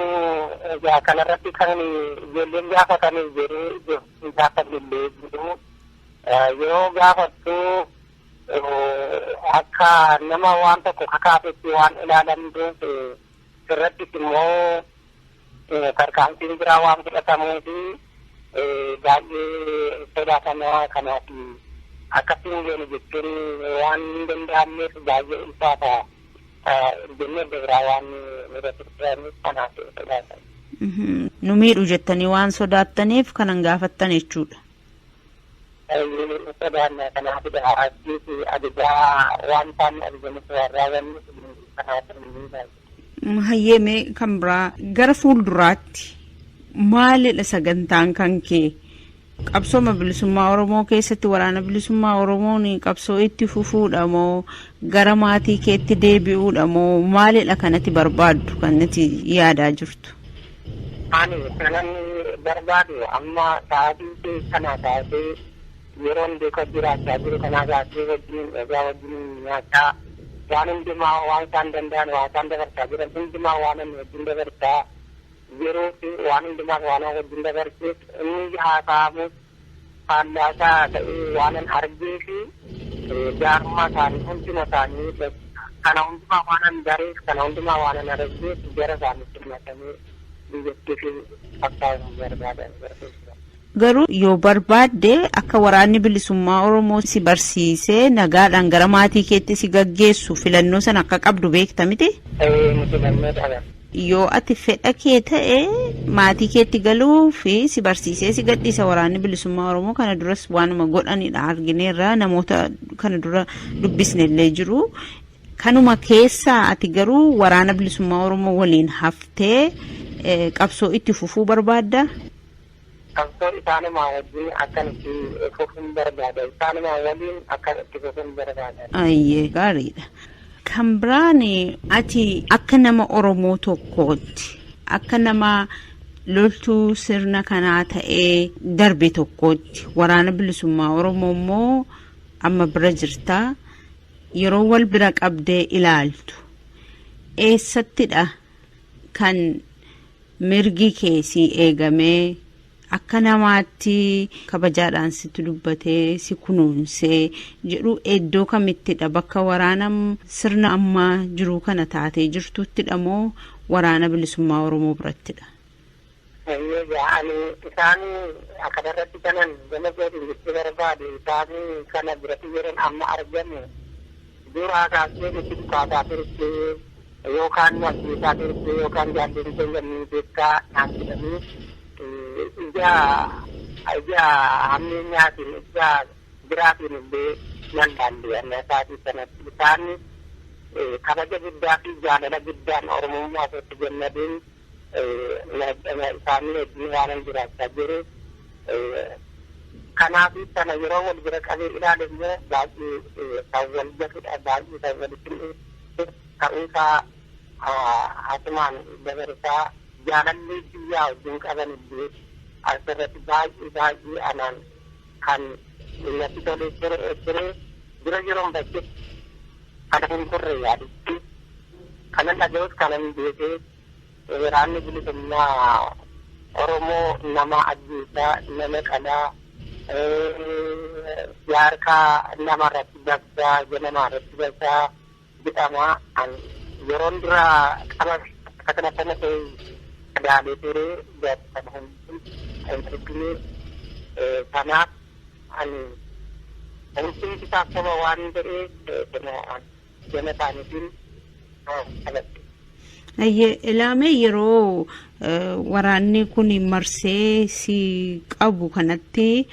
kanarratti kan ijoolleen gaafatanii jiru gaafatanii jiru yoo gaafattu akka nama waan tokko kakaatetti waan ilaalamtuuf irratti immoo tarkaanfiin biraa waan fudhatamuu fi baay'ee sodaatamaa kanaaf akkasiin jennu jechuun waan hin danda'amneef baay'ee ulfaata jennee biraa waan irratti fudhataniif kanaaf sodaatan. Nu miidhu jettanii waan sodaattaniif kanan gaafattan jechuudha. Sodaanna kanaafidha asitti addaa waan isaan argamuuf warraabanni kanaaf Hayyee kan biraa gara fuulduraatti maalidha sagantaan kan kee? Qabsooma bilisummaa Oromoo keessatti waraana bilisummaa Oromoon qabsoo itti fufuudha moo gara maatii keetti deebi'uudha moo maalidha kanatti barbaaddu kanatti yaadaa jirtu? Ani kanan barbaadu amma sa'aatii kana taatee yeroon beekaa jiraachaa jiru kanaa taatee wajjin egaa wajjin nyaataa waan hundumaa waan isaan danda'an waan isaan dabarsaa jiran hundumaa waan inni wajjin dabarsaa yeroo fi waan hundumaa waan wajjin dabarseef inni haasa'amu faallaasaa ta'ee waan an argee fi jaarummaa isaanii hunduma isaanii kana hundumaa waan an bareef kana hundumaa waan an argeef jara isaanii hirmatamee biyyattii fi fakkaatu barbaadan barbaada. Garuu yoo barbaadde akka waraanni bilisummaa Oromoo si barsiisee nagaadhaan gara maatii keetti si gaggeessu filannoo sana akka qabdu beekta miti? Yoo ati fedha kee ta'e maatii keetti galuu fi si barsiisee si gadhiisa waraanni bilisummaa Oromoo kana duras waanuma godhanidha argineerra namoota kana dura dubbisnellee jiru. Kanuma keessaa ati garuu waraana bilisummaa Oromoo waliin haftee qabsoo itti fufuu barbaadda? Qabsoo isaanimaa wajjin akkanitti fufuun barbaada. Isaanimaa waliin akkanitti fufuun barbaada. Ayyee gaariidha. Kan biraan ati akka nama Oromoo tokkootti akka nama loltuu sirna kanaa ta'ee darbe tokkootti waraana bilisummaa Oromoo immoo amma bira jirta yeroo wal bira qabdee ilaaltu eessattidha kan mirgi keessii eegamee akka namaatti kabajaadhaan sitti dubbatee si kunuunsee jedhu iddoo kamittidha bakka waraana sirna ammaa jiru kana taatee jirtuttidha moo waraana bilisummaa Oromoo birattidha? Isaan akkanarratti kanan gama godhin jettee barbaade isaan kana biratti yeroon amma argamu duraa kaasee nutti dhukaataa turte yookaan wasiisaa turte yookaan jaallatanii keenyanii beekaa naan jedhanii ija hammeenyaatiin ija biraatiin illee nan laallee anna isaatii sanatti isaan kabaja guddaa fi jaalala guddaan Oromummaa isaatti gammadeen isaanii wajjin waanan jiraachaa jiru. Kanaaf sana yeroo wal bira qabee ilaale immoo baay'ee kan wal gatudha baay'ee kan walitti ta'uusaa asumaan dabarsaa jaalallee biyyaa wajjin qaban illee asirratti baay'ee anaan kan natti tolee ture dura yeroon bakkee kana hin turre yaadatti kanan dhaga'us kanan beekee waraanni bilisummaa Oromoo nama ajjeesaa nama qalaa yaarkaa namarratti baksaa namaa irratti baksaa jedhamaa yeroon dura qaba akkana sana ta'e adaalee ture jaatama hundi kanaaf homtiin isaaf saba waan ta'eef jala taanitiin kalatti. Ilaame yeroo waraanni kun marsee si qabu kanatti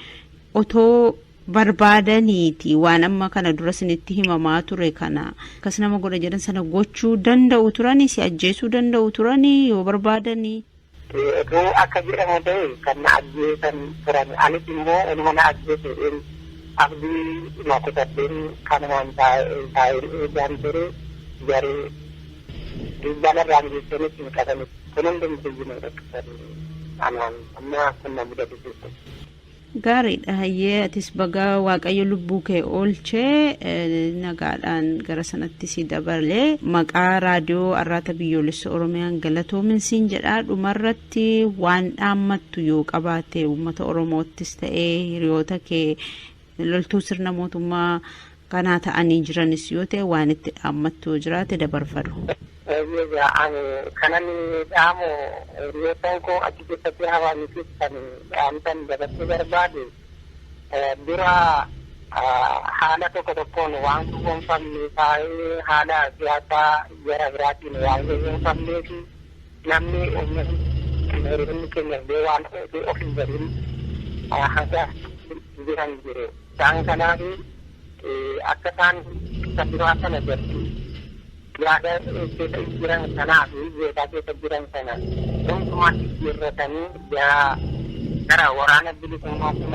otoo barbaadaniiti waan amma kana dura sinitti himamaa ture kana akkas nama godha jedhan sana gochuu danda'u turanii si ajjeesuu danda'u turanii yoo barbaadanii. Otoo akka jedhamu ta'e kan na ajjeesan turan anis immoo ilma na ajjeese abdii maakutateen kanumaan taa'ee jaan ture jaree dubbana irraan jechanis hin qabani kunuun dandeenye rakkisan anaan amma kun na mudatu jechuudha. Gaariidha hayyee atis bagaa waaqayyo lubbuu kee oolchee nagaadhaan gara sanatti si dabalee maqaa raadiyoo arraata biyyoolessa Oromiyaan galatoomin siin jedhaa dhumarratti waan dhaammattu yoo qabaate uummata Oromoottis ta'ee hiriyoota kee loltuu sirna mootummaa kanaa ta'anii jiranis yoo ta'e waan itti dhaammattu jiraate dabarfadhu. Kanan dhaamu hiriyootaan koo achi keessatti hawaasnis kan dhaamtan dabarsuu barbaade dura haala tokko tokkoon waan gonfamne taa'ee haala siyaasaa gara biraatiin waan gonfamnee fi namni hiriyoonni keenya illee waan of hin godhin hanga jiran jiru. Isaan kanaaf akka isaan isa biraa sana jirtu yaada keessa jiran sanaa fi beekaa keessa jiran sana gonkumaatti jirratanii gara waraana bilisummaatti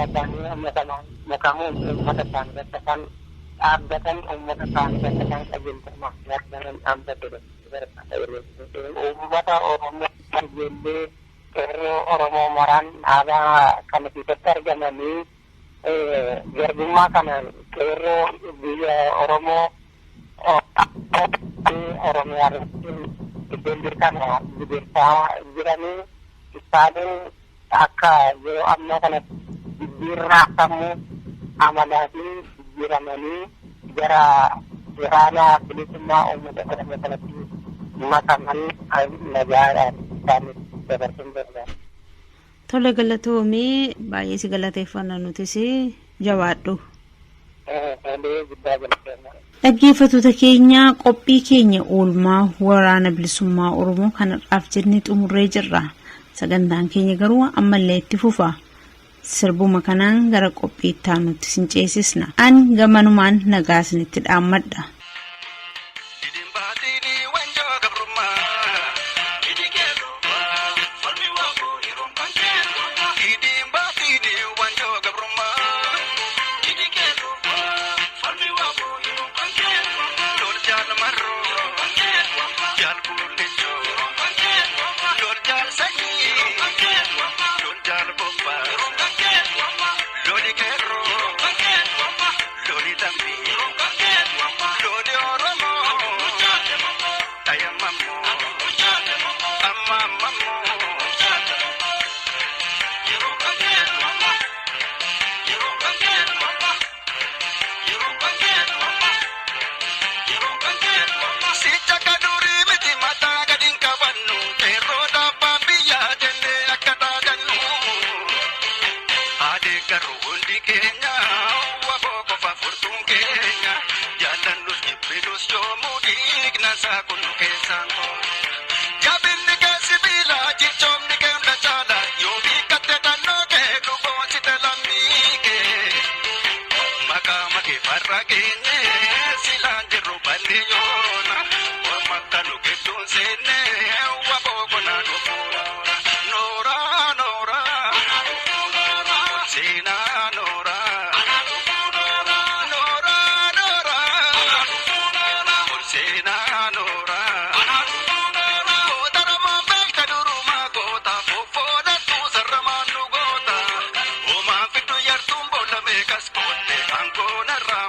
makamuun uummata isaanii irratti kan dhaabbatan uummata isaanii irratti kan qajeelfamaa yaadanan dhaabbatudha. Uummata Oromoo ijoollee qeerroo Oromoo maraan dhaabaa kana keessatti argamanii garbummaa kanaan qeerroo biyya Oromoo Oromiyaa irratti iddoo kana bidirtaa jiranii isaanii akka yeroo ammaa kanatti jijjiirraafamuu amalaa fi jijjiiramanii gara waraana bilisummaa uummata Oromoo kanatti makaman nagaadhaan isaanii dabarsuun barbaada. Tole galatoomii baay'ee si galateeffanna nutis jabaadhu. Dhaggeeffattoota keenya qophii keenya oolmaa waraana bilisummaa Oromoo kanarraaf jennee xumurree jirra. Sagantaan keenya garuu ammallee itti fufa. Sirbuma kanaan gara qophii itti aanutti sin ceesisna. An gamanumaan nagaa isinitti dhaammadha.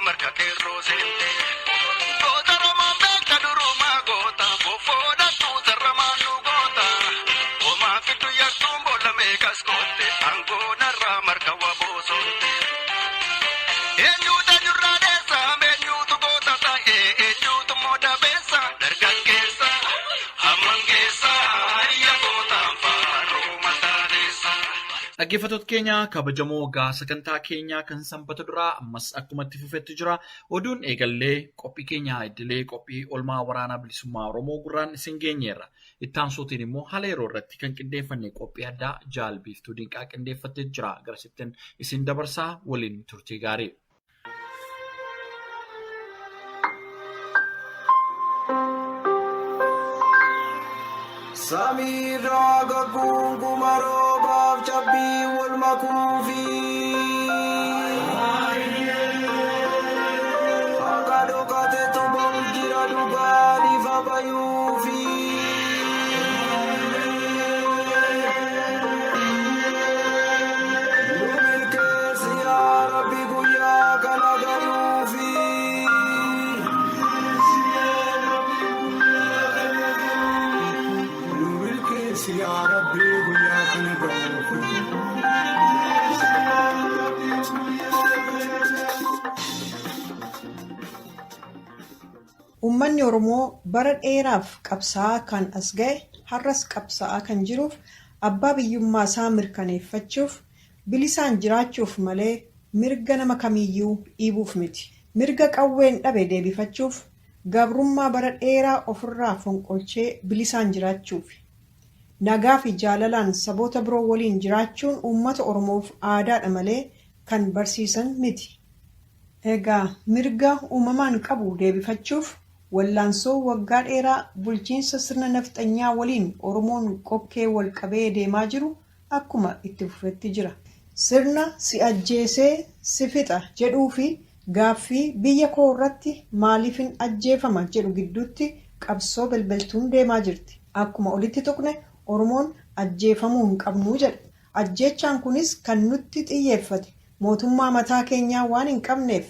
Marca que rosete, Oromo Dhaggeeffattoota keenya kabajamoo gaa sagantaa keenyaa kan sanbata duraa ammas akkuma itti fufetti jira. Oduun eegallee qophii keenya idilee qophii oolmaa waraana bilisummaa Oromoo gurraan isin geenyeerra. Itti aansuutiin immoo haala yeroo irratti kan qindeeffanne qophii addaa jaalbiiftuu dinqaa qindeeffattee jira. Garasittiin isin dabarsaa waliin turtii gaarii. Samira gagungu marobaf chabi wal makufi Agado kate tu bongira dugani fabayufi Lumil kesi ya Rabbi guya kalagayufi Ya Rabbi guya kalagayufi Uummanni Oromoo bara dheeraaf qabsaa'aa kan as ga'e har'as qabsaa'aa kan jiruuf abbaa biyyummaa isaa mirkaneeffachuuf bilisaan jiraachuuf malee mirga nama kamiyyuu dhiibuuf miti. Mirga qawween dhabe deebifachuuf gabrummaa bara dheeraa ofirraa fonqolchee bilisaan jiraachuuf. Nagaa fi jaalalaan saboota biroo waliin jiraachuun uummata Oromoof aadaadha malee kan barsiisan miti. Egaa mirga uumamaan qabu deebifachuuf wallaansoo waggaa dheeraa bulchiinsa sirna nafxanyaa waliin Oromoon qokkee wal qabee deemaa jiru akkuma itti fufetti jira. Sirna si ajjeesee si fixa jedhuu fi gaaffii biyya koo irratti maaliifin ajjeefama jedhu gidduutti qabsoo balbaltuun deemaa jirti. Akkuma olitti tuqne Oromoon ajjeefamuu hin qabnu jedha. Ajjeechaan kunis kan nutti xiyyeeffate mootummaa mataa keenyaa waan hin qabneef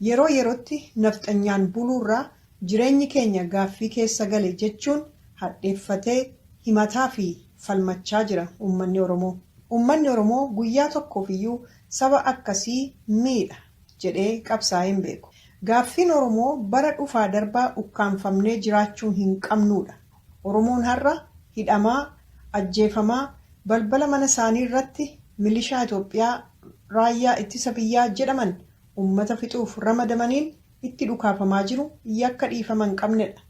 yeroo yerootti nafxanyaan buluurraa jireenyi keenya gaaffii keessa gale jechuun hadheeffatee himataa fi falmachaa jira uummanni Oromoo. Uummanni Oromoo guyyaa tokkoofiyyuu saba akkasii miidha jedhee qabsaa'ee hin beeku. Gaaffiin Oromoo bara dhufaa darbaa ukkaanfamnee jiraachuu hin qabnudha. Oromoon har'a hidhamaa, ajjeefamaa, balbala mana isaanii irratti milishaa Itoophiyaa raayyaa ittisa biyyaa jedhaman uummata fixuuf ramadamaniin itti dhukaafamaa jiru yakka dhiifama hin qabnedha.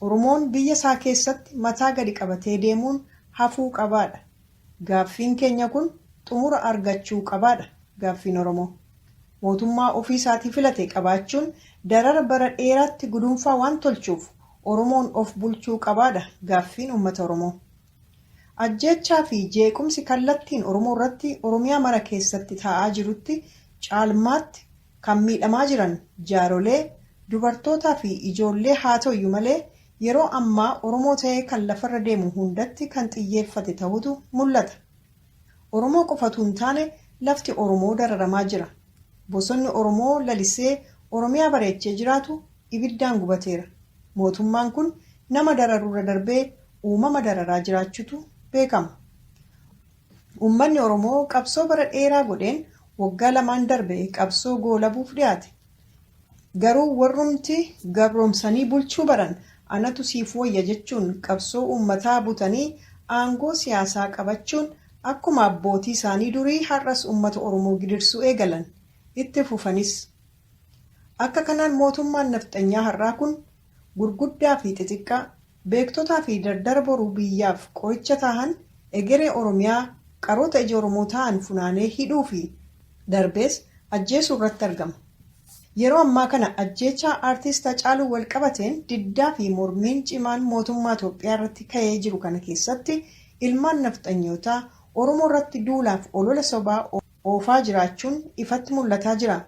Oromoon biyya isaa keessatti mataa gadi qabatee deemuun hafuu qabaadha. Gaaffiin keenya kun xumura argachuu qabaadha. Gaaffiin Oromoo mootummaa ofii isaatii filate qabaachuun darara bara dheeraatti gudunfaa waan tolchuuf Oromoon of bulchuu qabaadha. Gaaffiin uummata Oromoo. Ajjeechaa fi jeequmsi kallattiin Oromoo irratti Oromiyaa mara keessatti taa'aa jirutti caalmaatti kan miidhamaa jiran jaarolee, dubartootaa fi ijoollee haa ta'uyyuu malee yeroo ammaa Oromoo ta'ee kan lafarra deemu hundatti kan xiyyeeffate ta'utu mul'ata. Oromoo qofatu hin taane lafti Oromoo dararamaa jira. Bosonni Oromoo lalisee Oromiyaa bareechee jiraatu ibiddaan gubateera. Mootummaan kun nama dararurra darbee uumama dararaa jiraachutu beekama. Uummanni Oromoo qabsoo bara dheeraa godheen waggaa lamaan darbe qabsoo goolabuuf dhiyaate. Garuu warrumti gabroomsanii bulchuu baran anatu siif wayya jechuun qabsoo uummataa butanii aangoo siyaasaa qabachuun akkuma abbootii isaanii durii har'as uummata Oromoo gidirsuu eegalan itti fufanis. Akka kanaan mootummaan nafxanyaa har'aa kun gurguddaa fi xixiqqaa beektotaa fi dardara boruu biyyaaf qoricha tahan egeree Oromiyaa qaroota ija Oromoo ta'an funaanee hidhuu fi darbees ajjeesuu irratti argama. Yeroo ammaa kana ajjeechaa aartist Hacaaluu wal qabateen diddaa fi mormiin cimaan mootummaa Itoophiyaa irratti ka'ee jiru kana keessatti ilmaan nafxanyootaa Oromoo irratti duulaaf olola sobaa oofaa jiraachuun ifatti mul'ataa jira.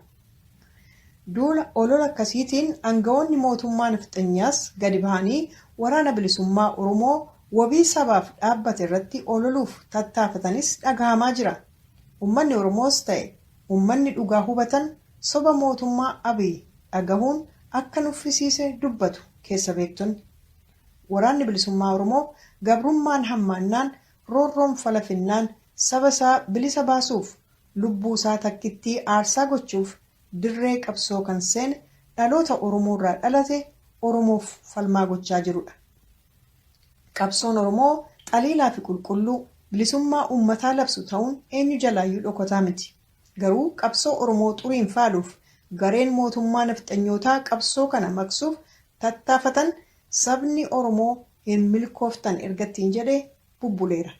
Duula olola akkasiitiin aangawoonni mootummaa nafxanyaas gadi bahanii waraana bilisummaa Oromoo wabii sabaaf dhaabbate irratti ololuuf tattaafatanis dhagahamaa jira. Uummanni Oromoos ta'e uummanni dhugaa hubatan soba mootummaa Abiy dhagahuun akka nuffisiise dubbatu keessa beektonni. Waraanni bilisummaa Oromoo gabrummaan hammaannaan roorroon falafinnaan saba isaa bilisa baasuuf lubbuu isaa takkittii aarsaa gochuuf dirree qabsoo kan seene dhaloota Oromoo irraa dhalate Oromoof falmaa gochaa jirudha. Qabsoon Oromoo xaliilaa fi qulqulluu bilisummaa uummataa labsu ta'uun eenyu jalaayyuu dhokataa miti. Garuu qabsoo Oromoo xuriin faaluuf gareen mootummaa nafxanyootaa qabsoo kana maqsuuf tattaafatan sabni Oromoo hin milkooftan ergattiin jedhee bubbuleera.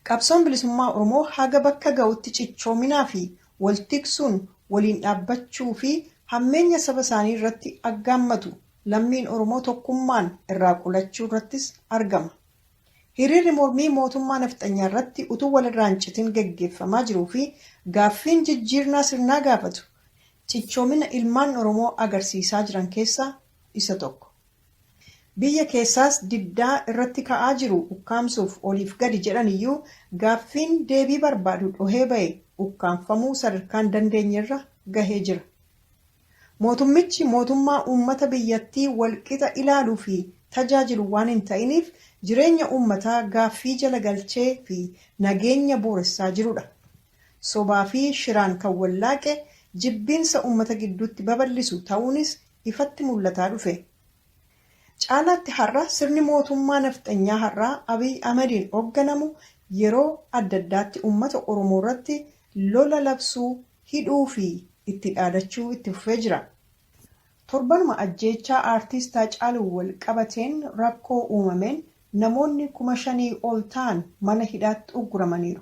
Qabsoon bilisummaa Oromoo haga bakka ga'utti cichoominaa fi waltiksuun waliin dhaabbachuu fi hammeenya saba isaanii irratti aggaammatu lammiin Oromoo tokkummaan irraa qolachuu irrattis argama. Hiriirri mormii mootummaa nafxanyaa irratti utuu walirraan citin gaggeeffamaa jiruu fi gaaffiin jijjiirraa sirnaa gaafatu cichoomina ilmaan Oromoo agarsiisaa jiran keessaa isa tokko. Biyya keessaas diddaa irratti ka'aa jiru ukkaamsuuf oliif gadi jedhan iyyuu gaaffiin deebii barbaadu dhohee ba'e ukkaanfamuu sadarkaan dandeenyerra gahee jira. Mootummichi mootummaa uummata biyyattii walqixa ilaaluu fi tajaajilu waan hin ta'iniif jireenya uummataa gaaffii jala galchee fi nageenya booressaa jirudha. Sobaa fi shiraan kan wallaaqe jibbiinsa uummata gidduutti babal'isu ta'uunis ifatti mul'ataa dhufe. Caalaatti har'a sirni mootummaa nafxanyaa har'aa Abiy Ahmediin hoogganamu yeroo adda addaatti uummata Oromoo irratti lola labsuu, hidhuu fi itti dhaadachuu itti fufee jira. Torbanuma ajjeechaa aartist Haacaaluu wal qabateen rakkoo uumameen namoonni 5,000 ol ta'an mana hidhaatti ugguramaniiru.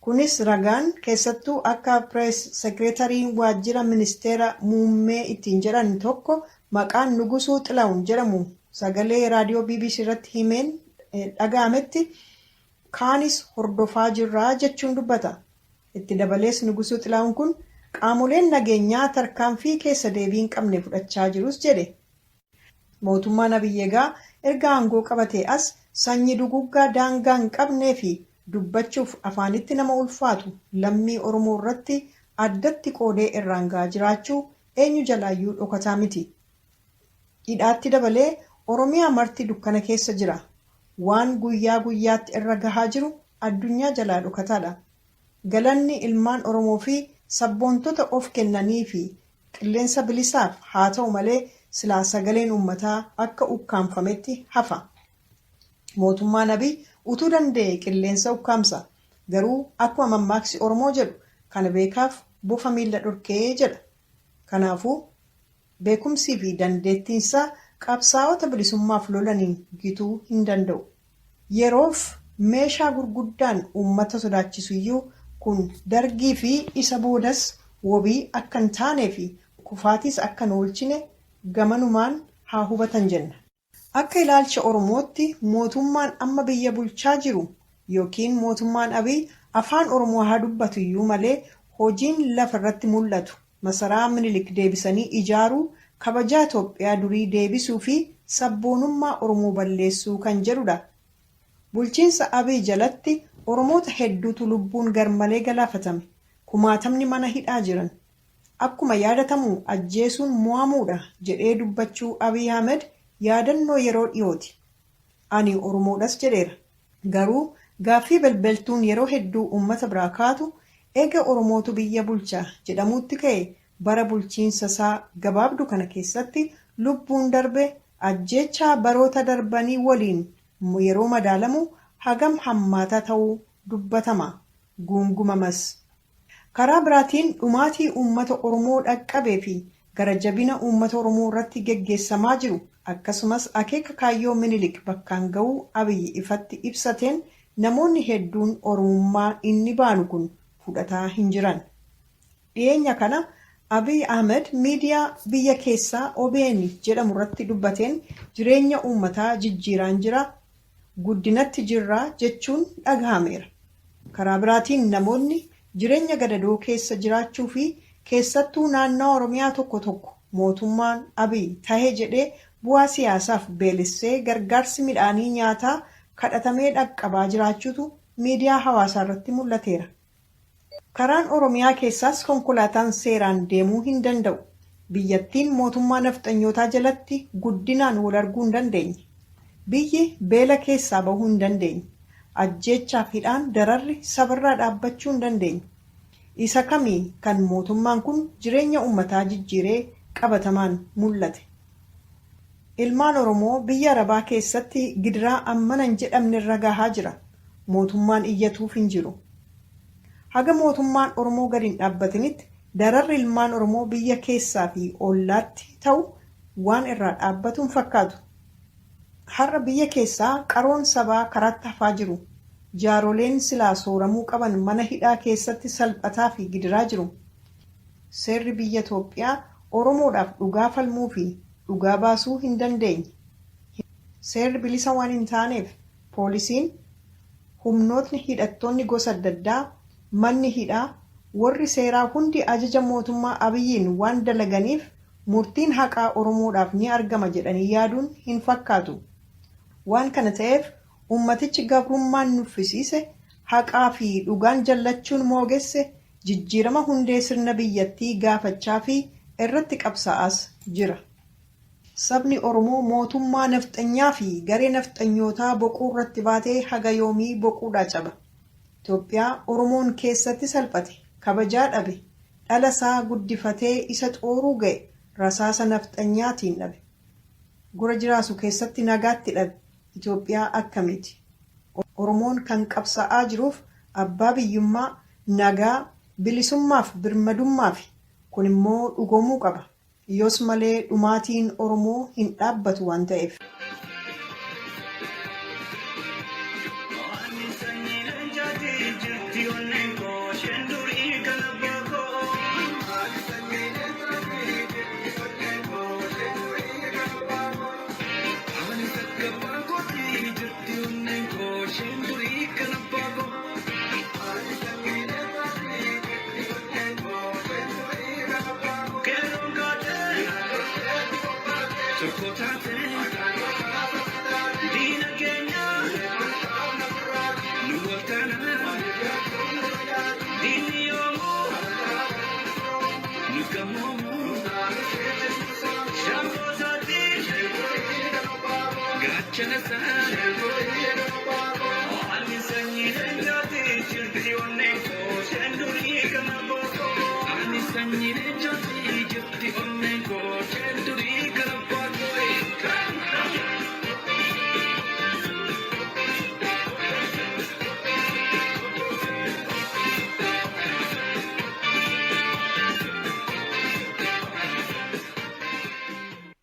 Kunis ragaan keessattuu akka pirees sekireetariin waajjira ministeera muummee ittiin jedhan tokko maqaan Nugusuu Xilaawun jedhamu sagalee raadiyoo BBC irratti himeen dhaga'ametti kaanis hordofaa jirraa jechuun dubbata. Itti dabalees Nugusuu Xilaawun kun qaamoleen nageenyaa tarkaanfii keessa deebii hin qabne fudhachaa jirus jedhe. Mootummaan Abiy egaa erga aangoo qabatee as sanyii duguggaa daangaa hin qabnee fi dubbachuuf afaanitti nama ulfaatu lammii Oromoo irratti addatti qoodee irraan gahaa jiraachuu eenyu jalaayyuu dhokataa miti. Hidhaatti dabalee Oromiyaa marti dukkana keessa jira. Waan guyyaa guyyaatti irra gahaa jiru addunyaa jalaa dhokataadha. Galanni ilmaan Oromoo fi sabboontota of kennanii fi qilleensa bilisaaf haa ta'u malee silaa sagaleen uummataa akka ukkaanfametti hafa. Mootummaan Abiy utuu danda'e qilleensa ukkaamsa. Garuu akkuma mammaaksi Oromoo jedhu kana beekaaf bofa miila dhorkee jedha. Kanaafuu beekumsii fi dandeettiinsaa qabsaa'ota bilisummaaf lolaniin gituu hin danda'u. Yeroof meeshaa gurguddaan uummata sodaachisu iyyuu kun dargii fi isa boodas wabii akka hin taanee fi kufaatiis akka hin oolchine gamanumaan haa hubatan jenna. Akka ilaalcha Oromootti mootummaan amma biyya bulchaa jiru yookiin mootummaan Abiy afaan Oromoo haa dubbatu iyyuu malee hojiin lafa irratti mul'atu masaraa Minilik deebisanii ijaaruu, kabajaa Itoophiyaa durii deebisuu fi sabboonummaa Oromoo balleessuu kan jedhudha. Bulchiinsa Abiy jalatti Oromoota hedduutu lubbuun garmalee galaafatame. Kumaatamni mana hidhaa jiran. Akkuma yaadatamu ajjeesuun mo'amuudha jedhee dubbachuu Abiy Ahmed yaadannoo yeroo dhiyooti. Ani Oromoodhas jedheera. Garuu gaaffii balbaltuun yeroo hedduu uummata biraa kaatu eega Oromootu biyya bulchaa jedhamuutti ka'e bara bulchiinsa isaa gabaabduu kana keessatti lubbuun darbe ajjeechaa baroota darbanii waliin yeroo madaalamu hagam hammaataa ta'uu dubbatama. Guungumamas. Karaa biraatiin dhumaatii uummata Oromoo dhaqqabee fi gara jabina uummata Oromoo irratti geggeessamaa jiru akkasumas akeeka kaayyoo Minilik bakkaan ga'uu Abiyyi ifatti ibsateen namoonni hedduun Oromummaa inni baanu kun fudhataa hin jiran. Dhiyeenya kana Abiy Ahmed miidiyaa biyya keessaa OBN jedhamu irratti dubbateen jireenya uummataa jijjiiraan jira, guddinatti jirraa jechuun dhagahameera. Karaa biraatiin namoonni jireenya gadadoo keessa jiraachuu fi keessattuu naannoo Oromiyaa tokko tokko mootummaan Abiy tahee jedhee bu'aa siyaasaaf beelessee gargaarsi midhaanii nyaataa kadhatamee dhaqqabaa jiraachuutu miidiyaa hawaasaa irratti mul'ateera. Karaan Oromiyaa keessaas konkolaataan seeraan deemuu hin danda'u. Biyyattiin mootummaa nafxanyootaa jalatti guddinaan wal arguu hin dandeenye. Biyyi beela keessaa bahuu hin dandeenye. Ajjeechaa fi dararri sabarraa dhaabbachuu hin dandeenye. Isa kamii kan mootummaan kun jireenya uummataa jijjiiree qabatamaan mul'ate. Ilmaan Oromoo biyya Arabaa keessatti gidiraa ammana hin jedhamne irra gahaa jira. Mootummaan iyyatuuf hin jiru. Haga mootummaan Oromoo gadi hin dhaabbatinitti dararri ilmaan Oromoo biyya keessaa fi ollaatti ta'u waan irraa dhaabbatu hin fakkaatu. Har'a biyya keessaa qaroon sabaa karaatti hafaa jiru. Jaaroleen silaa sooramuu qaban mana hidhaa keessatti salphataa fi gidiraa jiru. Seerri biyya Itoophiyaa Oromoodhaaf dhugaa falmuu fi dhugaa baasuu hin dandeenye. Seerri bilisa waan hin taaneef poolisiin, humnootni hidhattoonni gosa adda addaa, manni hidhaa, warri seeraa hundi ajaja mootummaa Abiyyiin waan dalaganiif murtiin haqaa Oromoodhaaf ni argama jedhanii yaaduun hin fakkaatu. Waan kana ta'eef ummatichi gabrummaan nuffisiise haqaa fi dhugaan jallachuun moogesse jijjiirama hundee sirna biyyattii gaafachaa fi irratti qabsaa'as jira. Sabni Oromoo mootummaa nafxanyaa fi garee nafxanyootaa boquu irratti baatee haga yoomii boquudhaa caba. Itoophiyaa Oromoon keessatti salphate, kabajaa dhabe, dhala isaa guddifatee isa xooruu ga'e rasaasa nafxanyaatiin dhabe. Gura jiraasu keessatti nagaatti dhabe. Itoophiyaa akkamiiti? Oromoon kan qabsaa'aa jiruuf abbaa biyyummaa, nagaa, bilisummaaf birmadummaaf kun immoo dhugoomuu qaba. Yoos malee dhumaatiin Oromoo hin dhaabbatu waan ta'eef.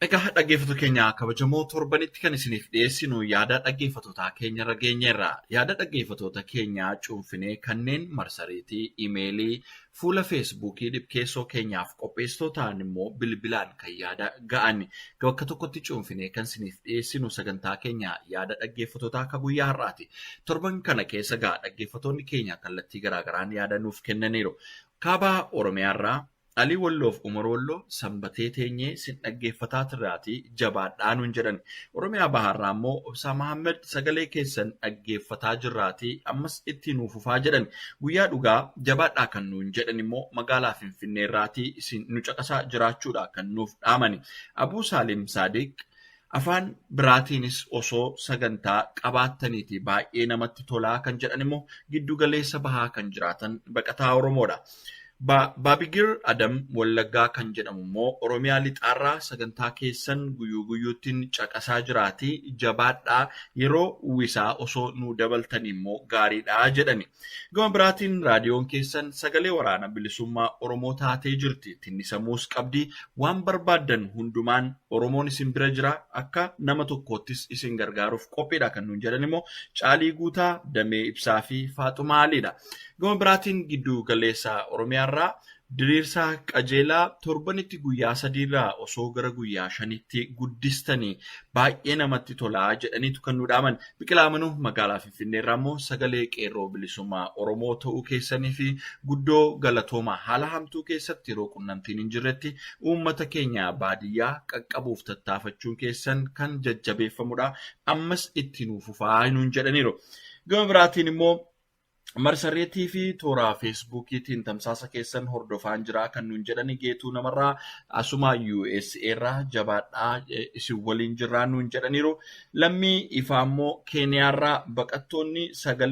Egaa dhaggeeffattoota keenya kabajamoo torbanitti kan isiniif dhiyeessinu yaada dhaggeeffattoota keenya irra geenyeerra. Yaada dhaggeeffattoota keenyaa cuunfinee kanneen marsariitii, iimeelii, fuula feesbuukii dhibkeessoo keenyaaf qopheessitootaan immoo bilbilaan kan yaada ga'an bakka tokkotti cuunfinee kan isiniif dhiyeessinu sagantaa keenya yaada dhaggeeffattoota akka guyyaa har'aati. Torban kana keessa gaa dhaggeeffattoonni keenya kallattii garaagaraan yaada nuuf kennaniiru. Kaabaa Oromiyaarraa Alii Walloof Umar Walloo sanbatee teenyee sin dhaggeeffataa turraatii jabaadhaa nuun jedhan. Oromiyaa Bahaarraa immoo Obsaa Mahammed sagalee keessan dhaggeeffataa jirraatii ammas itti nuuf fufaa jedhan. Guyyaa dhugaa jabaadhaa kan nuun jedhan immoo magaalaa Finfinneerraatii isin nu caqasaa jiraachuudha kan nuuf dhaamani. Abuu Saalim Saadiq afaan biraatiinis osoo sagantaa qabaattaniiti baay'ee namatti tolaa kan jedhan immoo giddu galeessa bahaa kan jiraatan baqataa Oromoodha. Baabigir Adam Wallaggaa kan jedhamu immoo Oromiyaa lixaarraa sagantaa keessan guyyuu guyyuuttiin caqasaa jiraatii jabaadhaa yeroo uwwisaa osoo nu dabaltan immoo gaariidhaa jedhani. Gama biraatiin raadiyoon keessan sagalee waraana bilisummaa Oromoo taatee jirti. Tinnisamuus qabdii waan barbaaddan hundumaan Oromoon isin bira jira akka nama tokkoottis isin gargaaruuf qophiidha kan nuun jedhan immoo Caalii Guutaa Damee Ibsaa fi Faaxumaa Aliidha. Gama biraatiin giddu galeessa Oromiyaarraa diriirsaa qajeelaa torbanitti guyyaa 3 osoo gara guyyaa 5tti guddistanii baay'ee namatti tolaa jedhaniitu kan nu dhaaman. Biqilaa Manuu magaalaa Finfinneerraa immoo sagalee qeerroo bilisummaa Oromoo ta'uu keessanii fi guddoo galatoomaa haala hamtuu keessatti yeroo qunnamtiin hin jirretti uummata keenya baadiyyaa qaqqabuuf tattaafachuun keessan kan jajjabeeffamudha. Ammas itti nuuf fufaa nuun jedhaniiru. Gama biraatiin immoo marsariitii fi toora feesbuukiitiin tamsaasa keessan hordofaan jira kan nuun jedhani Geetuu Namarraa asuma USA irraa jabaadhaa isin waliin jirraa nuun jedhaniiru. Lammii Ifaa immoo Keeniyaarraa baqattoonni sagalee